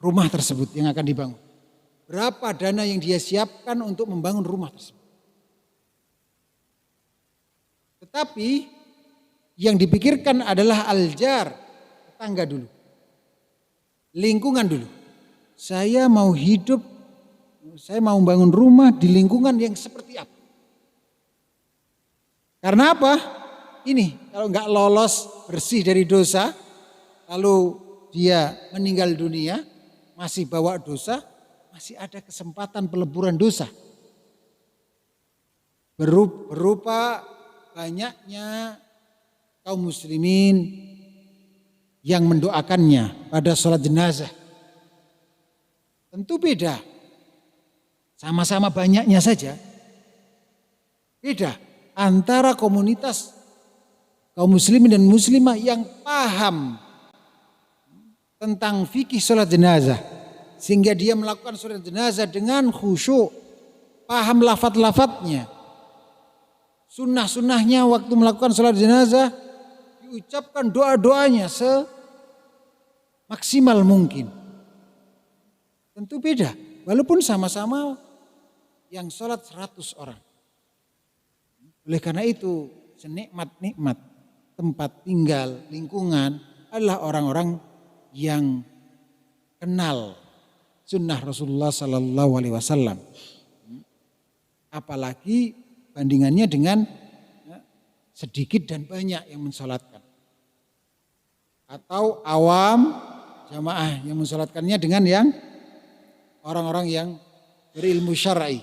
S1: rumah tersebut yang akan dibangun. Berapa dana yang dia siapkan untuk membangun rumah tersebut. Tetapi yang dipikirkan adalah aljar, tetangga dulu. Lingkungan dulu. Saya mau hidup, saya mau membangun rumah di lingkungan yang seperti apa. Karena apa? Ini kalau nggak lolos bersih dari dosa, lalu dia meninggal dunia, masih bawa dosa, masih ada kesempatan peleburan dosa. Berupa banyaknya kaum muslimin yang mendoakannya pada sholat jenazah. Tentu beda. Sama-sama banyaknya saja. Beda antara komunitas kaum muslimin dan muslimah yang paham tentang fikih sholat jenazah. Sehingga dia melakukan sholat jenazah dengan khusyuk. Paham lafaz-lafaznya. Sunnah-sunnahnya waktu melakukan sholat jenazah. Diucapkan doa-doanya semaksimal mungkin. Tentu beda. Walaupun sama-sama yang sholat 100 orang. Oleh karena itu senikmat-nikmat tempat tinggal, lingkungan adalah orang-orang yang kenal sunnah Rasulullah Sallallahu Alaihi Wasallam. Apalagi bandingannya dengan sedikit dan banyak yang mensolatkan. Atau awam jamaah yang mensolatkannya dengan yang orang-orang yang berilmu syar'i.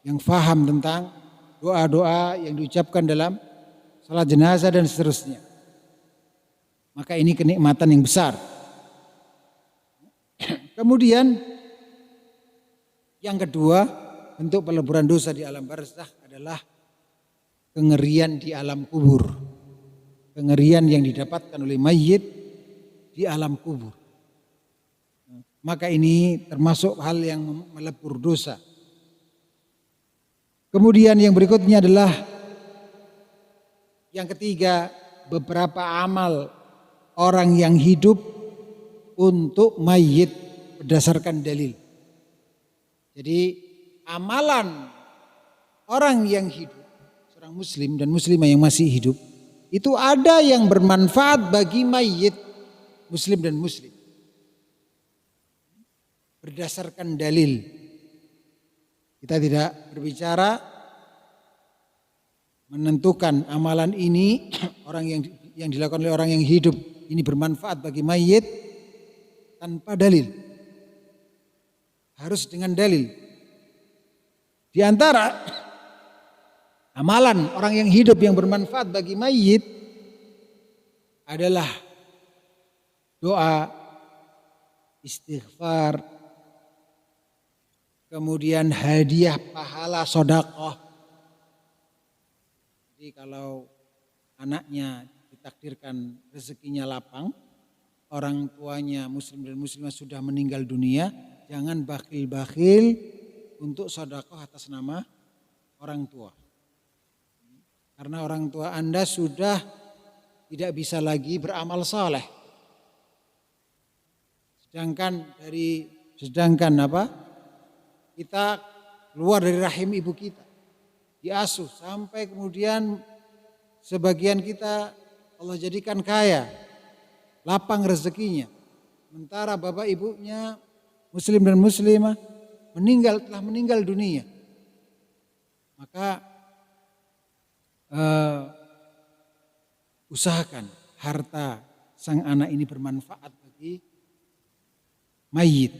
S1: Yang faham tentang doa-doa yang diucapkan dalam salat jenazah dan seterusnya. Maka ini kenikmatan yang besar. Kemudian yang kedua, bentuk peleburan dosa di alam barzakh adalah kengerian di alam kubur. Kengerian yang didapatkan oleh mayit di alam kubur. Maka ini termasuk hal yang melebur dosa. Kemudian yang berikutnya adalah yang ketiga, beberapa amal orang yang hidup untuk mayit berdasarkan dalil. Jadi amalan orang yang hidup, seorang muslim dan muslimah yang masih hidup, itu ada yang bermanfaat bagi mayit muslim dan muslim. Berdasarkan dalil. Kita tidak berbicara menentukan amalan ini orang yang dilakukan oleh orang yang hidup ini bermanfaat bagi mayit tanpa dalil. Harus dengan dalil. Di antara amalan orang yang hidup yang bermanfaat bagi mayit adalah doa, istighfar, kemudian hadiah pahala sedekah. Jadi kalau anaknya ditakdirkan rezekinya lapang, orang tuanya muslim dan muslimah sudah meninggal dunia, jangan bakhil-bakhil untuk sedekah atas nama orang tua. Karena orang tua Anda sudah tidak bisa lagi beramal saleh. Sedangkan kita keluar dari rahim ibu kita, diasuh sampai kemudian sebagian kita Allah jadikan kaya, lapang rezekinya. Sementara bapak ibunya muslim dan muslimah telah meninggal dunia. Maka usahakan harta sang anak ini bermanfaat bagi mayit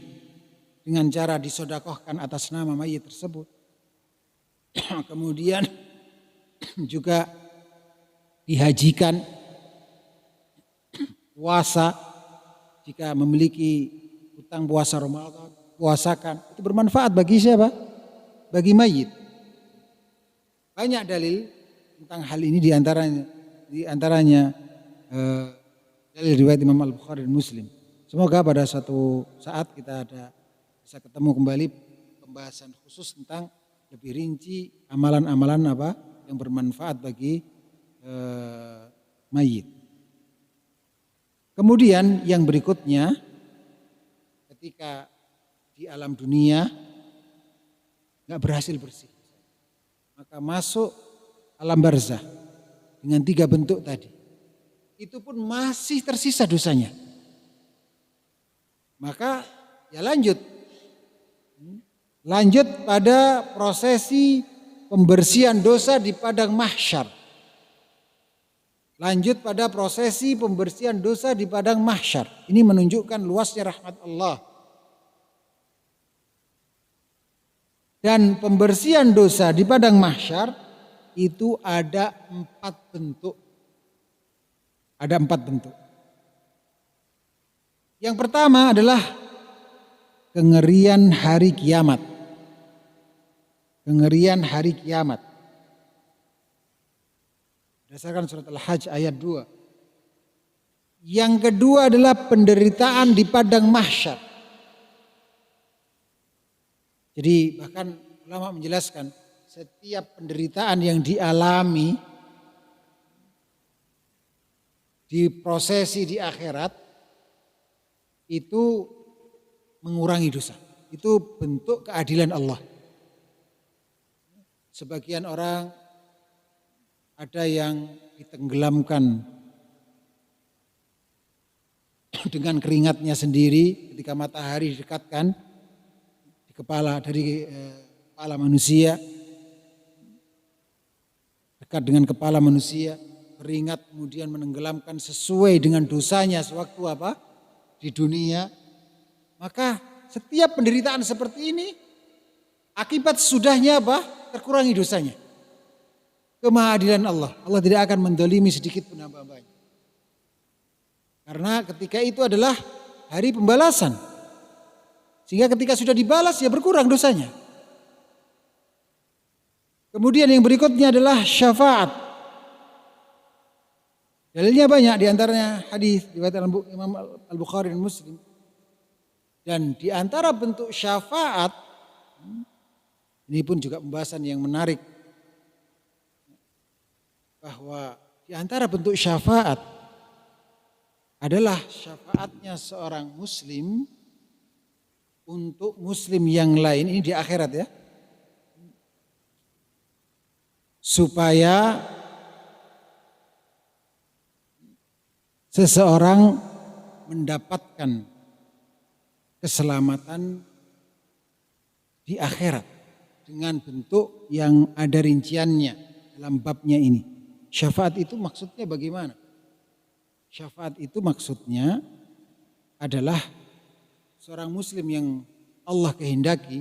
S1: dengan cara disodakohkan atas nama mayit tersebut. Kemudian juga dihajikan, puasa jika memiliki utang puasa Ramadan, puasakan. Itu bermanfaat bagi siapa? Bagi mayit. Banyak dalil tentang hal ini di antaranya dalil riwayat Imam Al-Bukhari dan Muslim. Semoga pada suatu saat kita bisa ketemu kembali pembahasan khusus tentang lebih rinci amalan-amalan yang bermanfaat bagi mayit. Kemudian yang berikutnya, ketika di alam dunia nggak berhasil bersih, maka masuk alam barzah dengan 3 bentuk tadi. Itu pun masih tersisa dosanya. Maka ya lanjut pada prosesi pembersihan dosa di padang mahsyar. Lanjut pada prosesi pembersihan dosa di padang mahsyar. Ini menunjukkan luasnya rahmat Allah. Dan pembersihan dosa di padang mahsyar itu ada 4 bentuk. Ada 4 bentuk. Yang pertama adalah kengerian hari kiamat. Kengerian hari kiamat. Berdasarkan surat Al-Hajj ayat 2. Yang kedua adalah penderitaan di padang mahsyar. Jadi bahkan ulama menjelaskan setiap penderitaan yang dialami di prosesi di akhirat itu mengurangi dosa. Itu bentuk keadilan Allah. Sebagian orang ada yang ditenggelamkan dengan keringatnya sendiri ketika matahari didekatkan di kepala kepala manusia, dekat dengan kepala manusia, keringat kemudian menenggelamkan sesuai dengan dosanya sewaktu di dunia. Maka setiap penderitaan seperti ini akibat sudahnya terkurangi dosanya. Kemahadilan Allah. Allah tidak akan mendolimi sedikit pun hamba-hambanya. Karena ketika itu adalah hari pembalasan. Sehingga ketika sudah dibalas ya berkurang dosanya. Kemudian yang berikutnya adalah syafaat. Dalilnya banyak, diantaranya hadis riwayat Imam Al-Bukhari dan Muslim. Dan diantara bentuk syafaat, ini pun juga pembahasan yang menarik. Bahwa di antara bentuk syafaat adalah syafaatnya seorang muslim untuk muslim yang lain, ini di akhirat ya. Supaya seseorang mendapatkan keselamatan di akhirat dengan bentuk yang ada rinciannya dalam babnya ini. Syafaat itu maksudnya bagaimana? Syafaat itu maksudnya adalah seorang muslim yang Allah kehendaki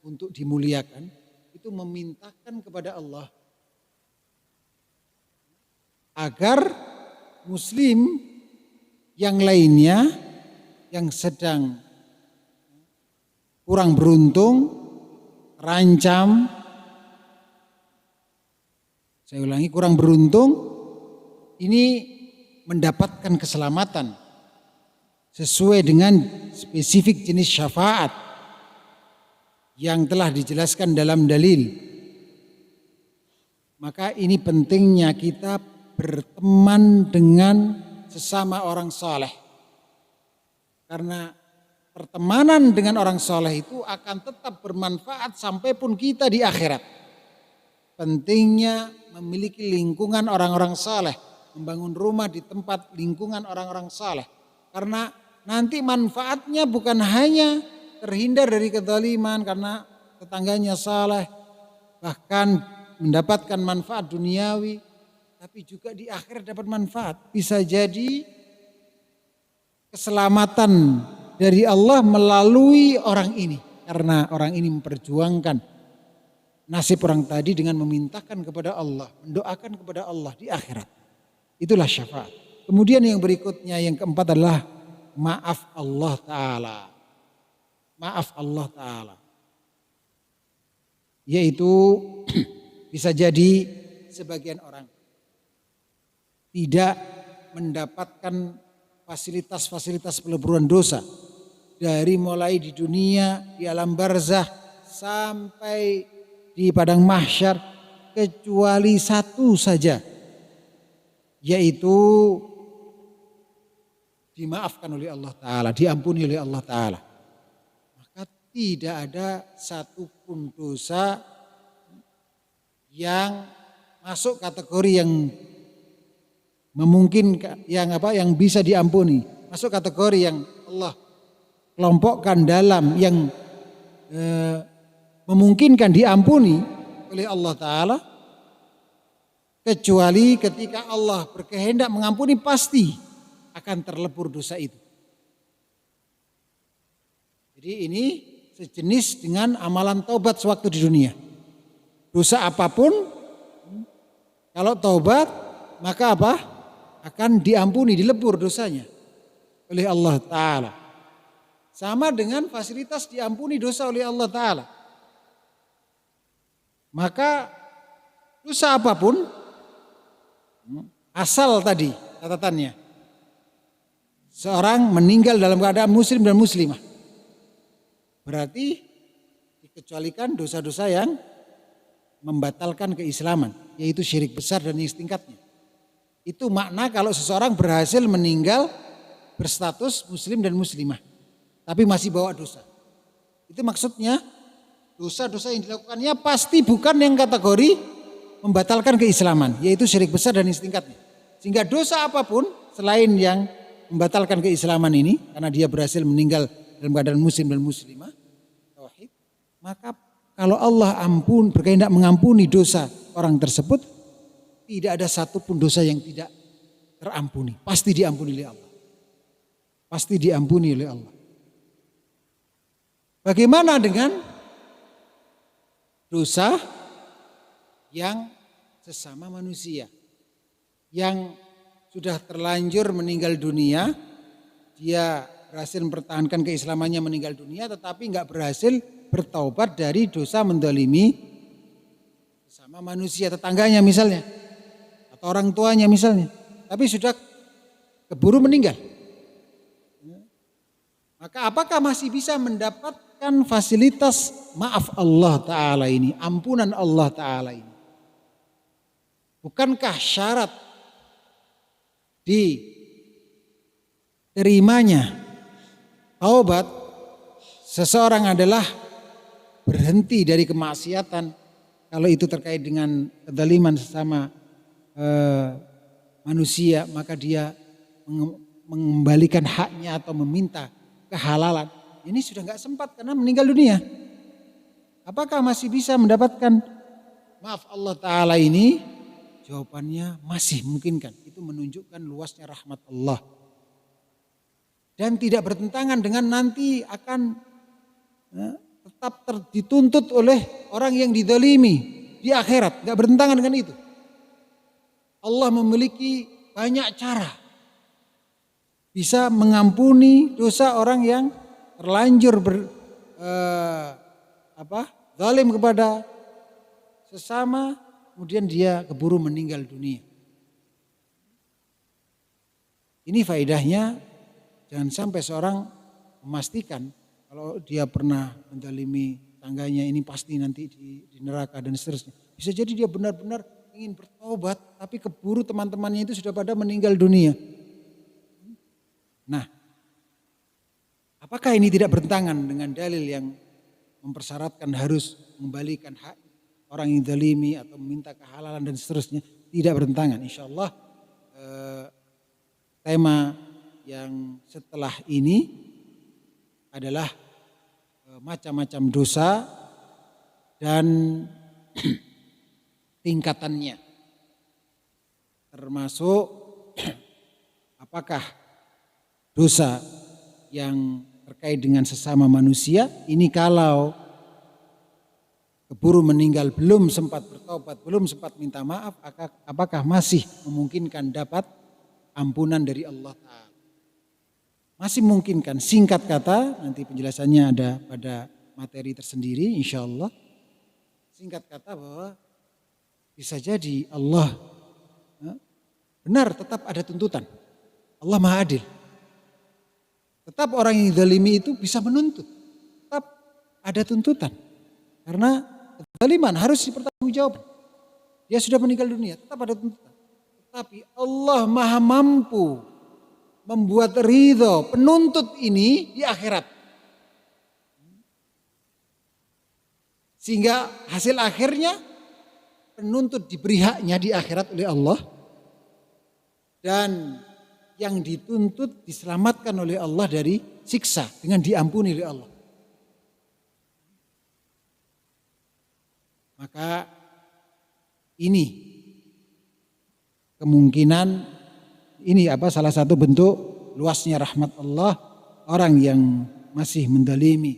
S1: untuk dimuliakan itu memintakan kepada Allah agar muslim yang lainnya yang sedang kurang beruntung, terancam, saya ulangi, kurang beruntung, ini mendapatkan keselamatan sesuai dengan spesifik jenis syafaat yang telah dijelaskan dalam dalil. Maka ini pentingnya kita berteman dengan sesama orang saleh. Karena pertemanan dengan orang saleh itu akan tetap bermanfaat sampai pun kita di akhirat. Pentingnya memiliki lingkungan orang-orang saleh, membangun rumah di tempat lingkungan orang-orang saleh. Karena nanti manfaatnya bukan hanya terhindar dari kezaliman karena tetangganya saleh, bahkan mendapatkan manfaat duniawi, tapi juga di akhirat dapat manfaat. Bisa jadi keselamatan dari Allah melalui orang ini, karena orang ini memperjuangkan nasib orang tadi dengan memintakan kepada Allah, mendoakan kepada Allah di akhirat. Itulah syafaat. Kemudian yang berikutnya, yang keempat adalah maaf Allah Ta'ala. Maaf Allah Ta'ala. Yaitu bisa jadi sebagian orang tidak mendapatkan fasilitas-fasilitas peleburan dosa. Dari mulai di dunia, di alam barzah, sampai di padang mahsyar, kecuali satu saja yaitu dimaafkan oleh Allah Ta'ala, diampuni oleh Allah Ta'ala. Maka tidak ada satupun dosa yang masuk kategori yang memungkinkan, yang bisa diampuni, masuk kategori yang Allah kelompokkan dalam yang memungkinkan diampuni oleh Allah Ta'ala, kecuali ketika Allah berkehendak mengampuni pasti akan terlebur dosa itu. Jadi ini sejenis dengan amalan taubat sewaktu di dunia. Dosa apapun, kalau taubat maka apa? Akan diampuni, dilebur dosanya oleh Allah Ta'ala. Sama dengan fasilitas diampuni dosa oleh Allah Ta'ala. Maka dosa apapun, asal tadi catatannya, seorang meninggal dalam keadaan muslim dan muslimah, berarti dikecualikan dosa-dosa yang membatalkan keislaman, yaitu syirik besar dan tingkatnya. Itu makna kalau seseorang berhasil meninggal berstatus muslim dan muslimah, tapi masih bawa dosa. Itu maksudnya dosa-dosa yang dilakukannya pasti bukan yang kategori membatalkan keislaman, yaitu syirik besar dan tingkatnya. Sehingga dosa apapun selain yang membatalkan keislaman ini, karena dia berhasil meninggal dalam keadaan muslim dan muslimah, tauhid, maka kalau Allah berkehendak mengampuni dosa orang tersebut, tidak ada satupun dosa yang tidak terampuni. Pasti diampuni oleh Allah. Pasti diampuni oleh Allah. Bagaimana dengan dosa yang sesama manusia, yang sudah terlanjur meninggal dunia, dia berhasil mempertahankan keislamannya meninggal dunia, tetapi nggak berhasil bertaubat dari dosa mendolimi sesama manusia, tetangganya misalnya, atau orang tuanya misalnya, tapi sudah keburu meninggal. Maka apakah masih bisa mendapatkan fasilitas maaf Allah Ta'ala ini, ampunan Allah Ta'ala ini? Bukankah syarat diterimanya taubat seseorang adalah berhenti dari kemaksiatan, kalau itu terkait dengan kezaliman sesama manusia, maka dia mengembalikan haknya atau meminta kehalalan. Ini sudah nggak sempat karena meninggal dunia. Apakah masih bisa mendapatkan maaf Allah Ta'ala ini? Jawabannya masih memungkinkan. Itu menunjukkan luasnya rahmat Allah. Dan tidak bertentangan dengan nanti akan tetap dituntut oleh orang yang dizalimi di akhirat. Tidak bertentangan dengan itu. Allah memiliki banyak cara bisa mengampuni dosa orang yang terlanjur zalim kepada sesama, kemudian dia keburu meninggal dunia. Ini faedahnya, jangan sampai seorang memastikan kalau dia pernah menzalimi tangganya ini pasti nanti di neraka dan seterusnya. Bisa jadi dia benar-benar ingin bertobat, tapi keburu teman-temannya itu sudah pada meninggal dunia. Nah, apakah ini tidak bertentangan dengan dalil yang mempersyaratkan harus mengembalikan hak orang yang zalimi atau meminta kehalalan dan seterusnya? Tidak bertentangan. Insya Allah tema yang setelah ini adalah macam-macam dosa dan tingkatannya, termasuk apakah dosa yang terkait dengan sesama manusia ini kalau keburu meninggal belum sempat bertobat, belum sempat minta maaf, apakah masih memungkinkan dapat ampunan dari Allah Ta'ala? Masih memungkinkan. Singkat kata, nanti penjelasannya ada pada materi tersendiri insya Allah. Singkat kata bahwa bisa jadi Allah benar, tetap ada tuntutan. Allah Maha Adil. Tetap orang yang zalimi itu bisa menuntut. Tetap ada tuntutan. Karena kezaliman harus dipertanggungjawabkan. Dia sudah meninggal dunia, tetap ada tuntutan. Tetapi Allah maha mampu membuat ridho penuntut ini di akhirat. Sehingga hasil akhirnya penuntut diberi haknya di akhirat oleh Allah. Dan yang dituntut diselamatkan oleh Allah dari siksa dengan diampuni oleh Allah. Maka ini kemungkinan salah satu bentuk luasnya rahmat Allah orang yang masih mendalimi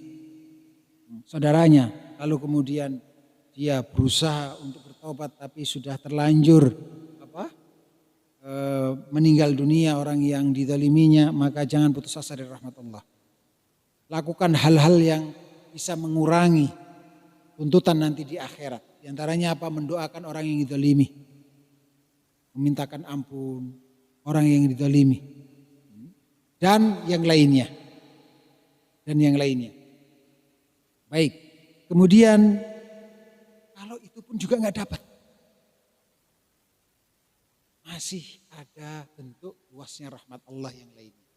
S1: saudaranya, lalu kemudian dia berusaha untuk bertobat tapi sudah terlanjur meninggal dunia orang yang dizaliminya, maka jangan putus asa dari rahmat Allah. Lakukan hal-hal yang bisa mengurangi tuntutan nanti di akhirat. Di antaranya apa? Mendoakan orang yang dizalimi, memintakan ampun orang yang dizalimi, dan yang lainnya. Baik, kemudian kalau itu pun juga nggak dapat, masih ada bentuk luasnya rahmat Allah yang lainnya,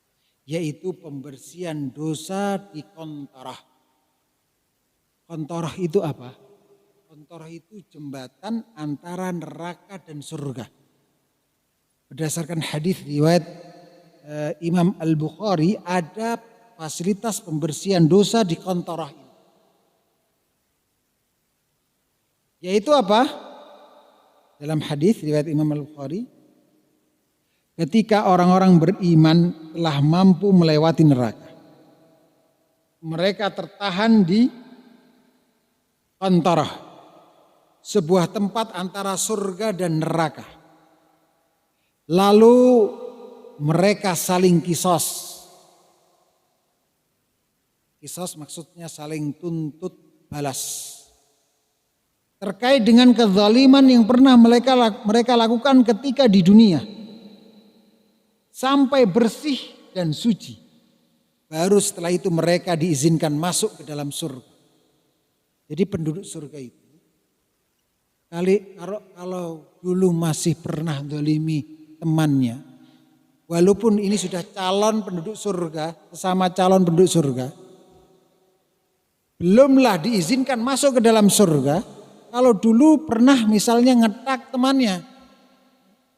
S1: yaitu pembersihan dosa di kontorah. Kontorah itu apa? Kontorah itu jembatan antara neraka dan surga. Berdasarkan hadis riwayat Imam Al-Bukhari, ada fasilitas pembersihan dosa di kontorah ini. Yaitu apa? Dalam hadis riwayat Imam Al-Bukhari, ketika orang-orang beriman telah mampu melewati neraka, mereka tertahan di kontorah, sebuah tempat antara surga dan neraka. Lalu mereka saling kisos. Kisos maksudnya saling tuntut balas. Terkait dengan kezaliman yang pernah mereka lakukan ketika di dunia. Sampai bersih dan suci. Baru setelah itu mereka diizinkan masuk ke dalam surga. Jadi penduduk surga itu, kalau dulu masih pernah zalimi temannya, walaupun ini sudah calon penduduk surga, sesama calon penduduk surga, belumlah diizinkan masuk ke dalam surga. Kalau dulu pernah misalnya ngetak temannya,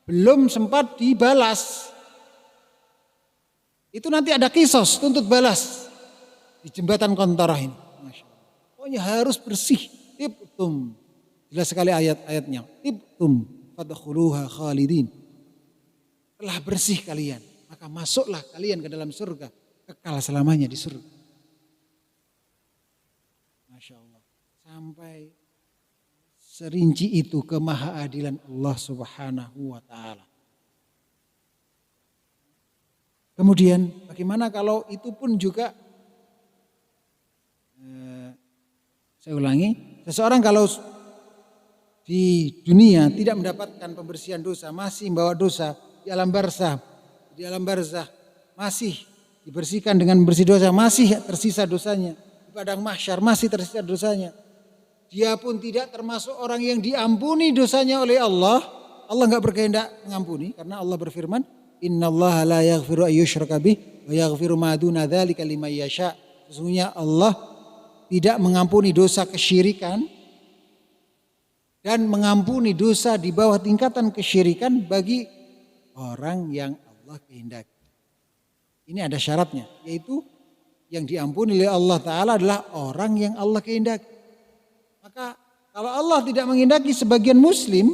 S1: belum sempat dibalas, itu nanti ada kisos tuntut balas di jembatan kontorah ini. Masya Allah. Pokoknya harus bersih. Tibtum. Jelas sekali ayat-ayatnya. Tibtum fadkhuluha khalidin. Telah bersih kalian, maka masuklah kalian ke dalam surga, kekal selamanya di surga. Masya Allah. Sampai serinci itu kemahaadilan Allah Subhanahu wa ta'ala. Kemudian bagaimana kalau itu pun juga, saya ulangi, seseorang kalau di dunia tidak mendapatkan pembersihan dosa, masih membawa dosa di alam barzah masih dibersihkan dengan bersih dosa, masih tersisa dosanya, di padang mahsyar masih tersisa dosanya, dia pun tidak termasuk orang yang diampuni dosanya oleh Allah. Allah enggak berkehendak mengampuni karena Allah berfirman, innallaha la yaghfiru ayyushraka bih wa yaghfiru ma duna dzalika liman yasha. Sesungguhnya Allah tidak mengampuni dosa kesyirikan dan mengampuni dosa di bawah tingkatan kesyirikan bagi orang yang Allah kehendaki. Ini ada syaratnya, yaitu yang diampuni oleh Allah Ta'ala adalah orang yang Allah kehendaki. Maka kalau Allah tidak menghendaki sebagian muslim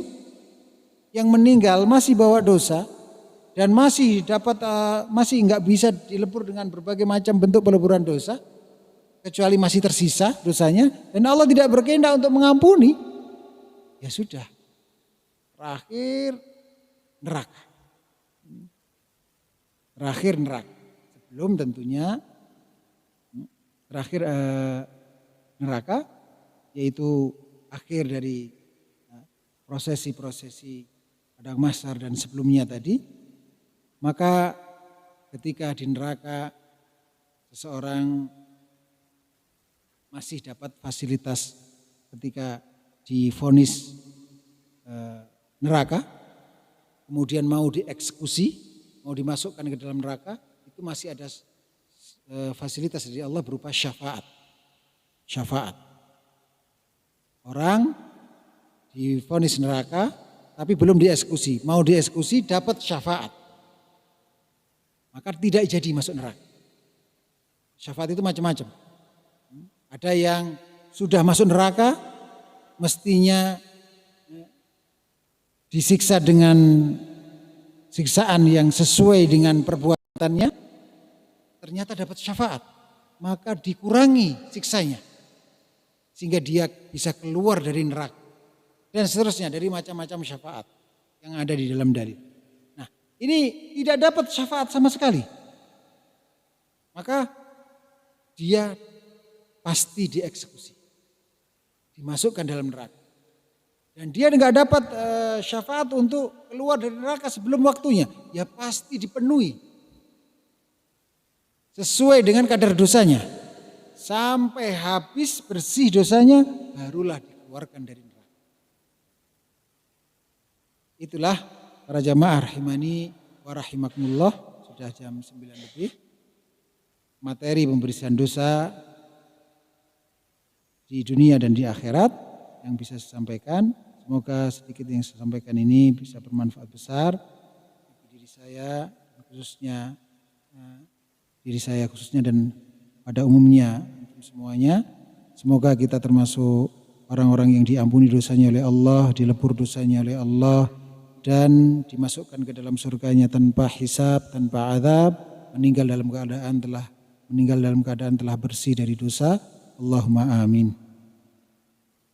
S1: yang meninggal masih bawa dosa dan masih nggak bisa dilebur dengan berbagai macam bentuk peleburan dosa, kecuali masih tersisa dosanya, dan Allah tidak berkehendak untuk mengampuni, ya sudah, terakhir neraka. Sebelum tentunya terakhir neraka, yaitu akhir dari prosesi-prosesi padang mahsyar dan sebelumnya tadi. Maka ketika di neraka seseorang masih dapat fasilitas ketika divonis neraka, kemudian mau dieksekusi, mau dimasukkan ke dalam neraka, itu masih ada fasilitas dari Allah berupa syafaat. Syafaat. Orang divonis neraka tapi belum dieksekusi, mau dieksekusi dapat syafaat. Maka tidak jadi masuk neraka. Syafaat itu macam-macam. Ada yang sudah masuk neraka mestinya disiksa dengan siksaan yang sesuai dengan perbuatannya, ternyata dapat syafaat, maka dikurangi siksanya sehingga dia bisa keluar dari neraka dan seterusnya, dari macam-macam syafaat yang ada di dalam dalil. Nah, ini tidak dapat syafaat sama sekali, maka dia pasti dieksekusi, dimasukkan dalam neraka. Dan dia nggak dapat syafaat untuk keluar dari neraka sebelum waktunya, ya pasti dipenuhi sesuai dengan kadar dosanya. Sampai habis bersih dosanya, barulah dikeluarkan dari neraka. Itulah para jamaah rahimani wa rahimakumullah, sudah jam 9 lebih. Materi pembersihan dosa di dunia dan di akhirat yang bisa saya sampaikan. Semoga sedikit yang saya sampaikan ini bisa bermanfaat besar bagi diri saya khususnya dan pada umumnya semuanya. Semoga kita termasuk orang-orang yang diampuni dosanya oleh Allah, dilebur dosanya oleh Allah, dan dimasukkan ke dalam surganya tanpa hisab, tanpa azab, meninggal dalam keadaan telah bersih dari dosa. Allahumma amin.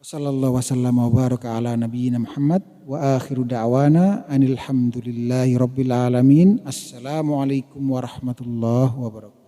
S1: Sallallahu wasallam wa baraka ala nabiyyina Muhammad wa akhiru da'wana anil hamdulillahi rabbil alamin. Assalamualaikum warahmatullahi wabarakatuh.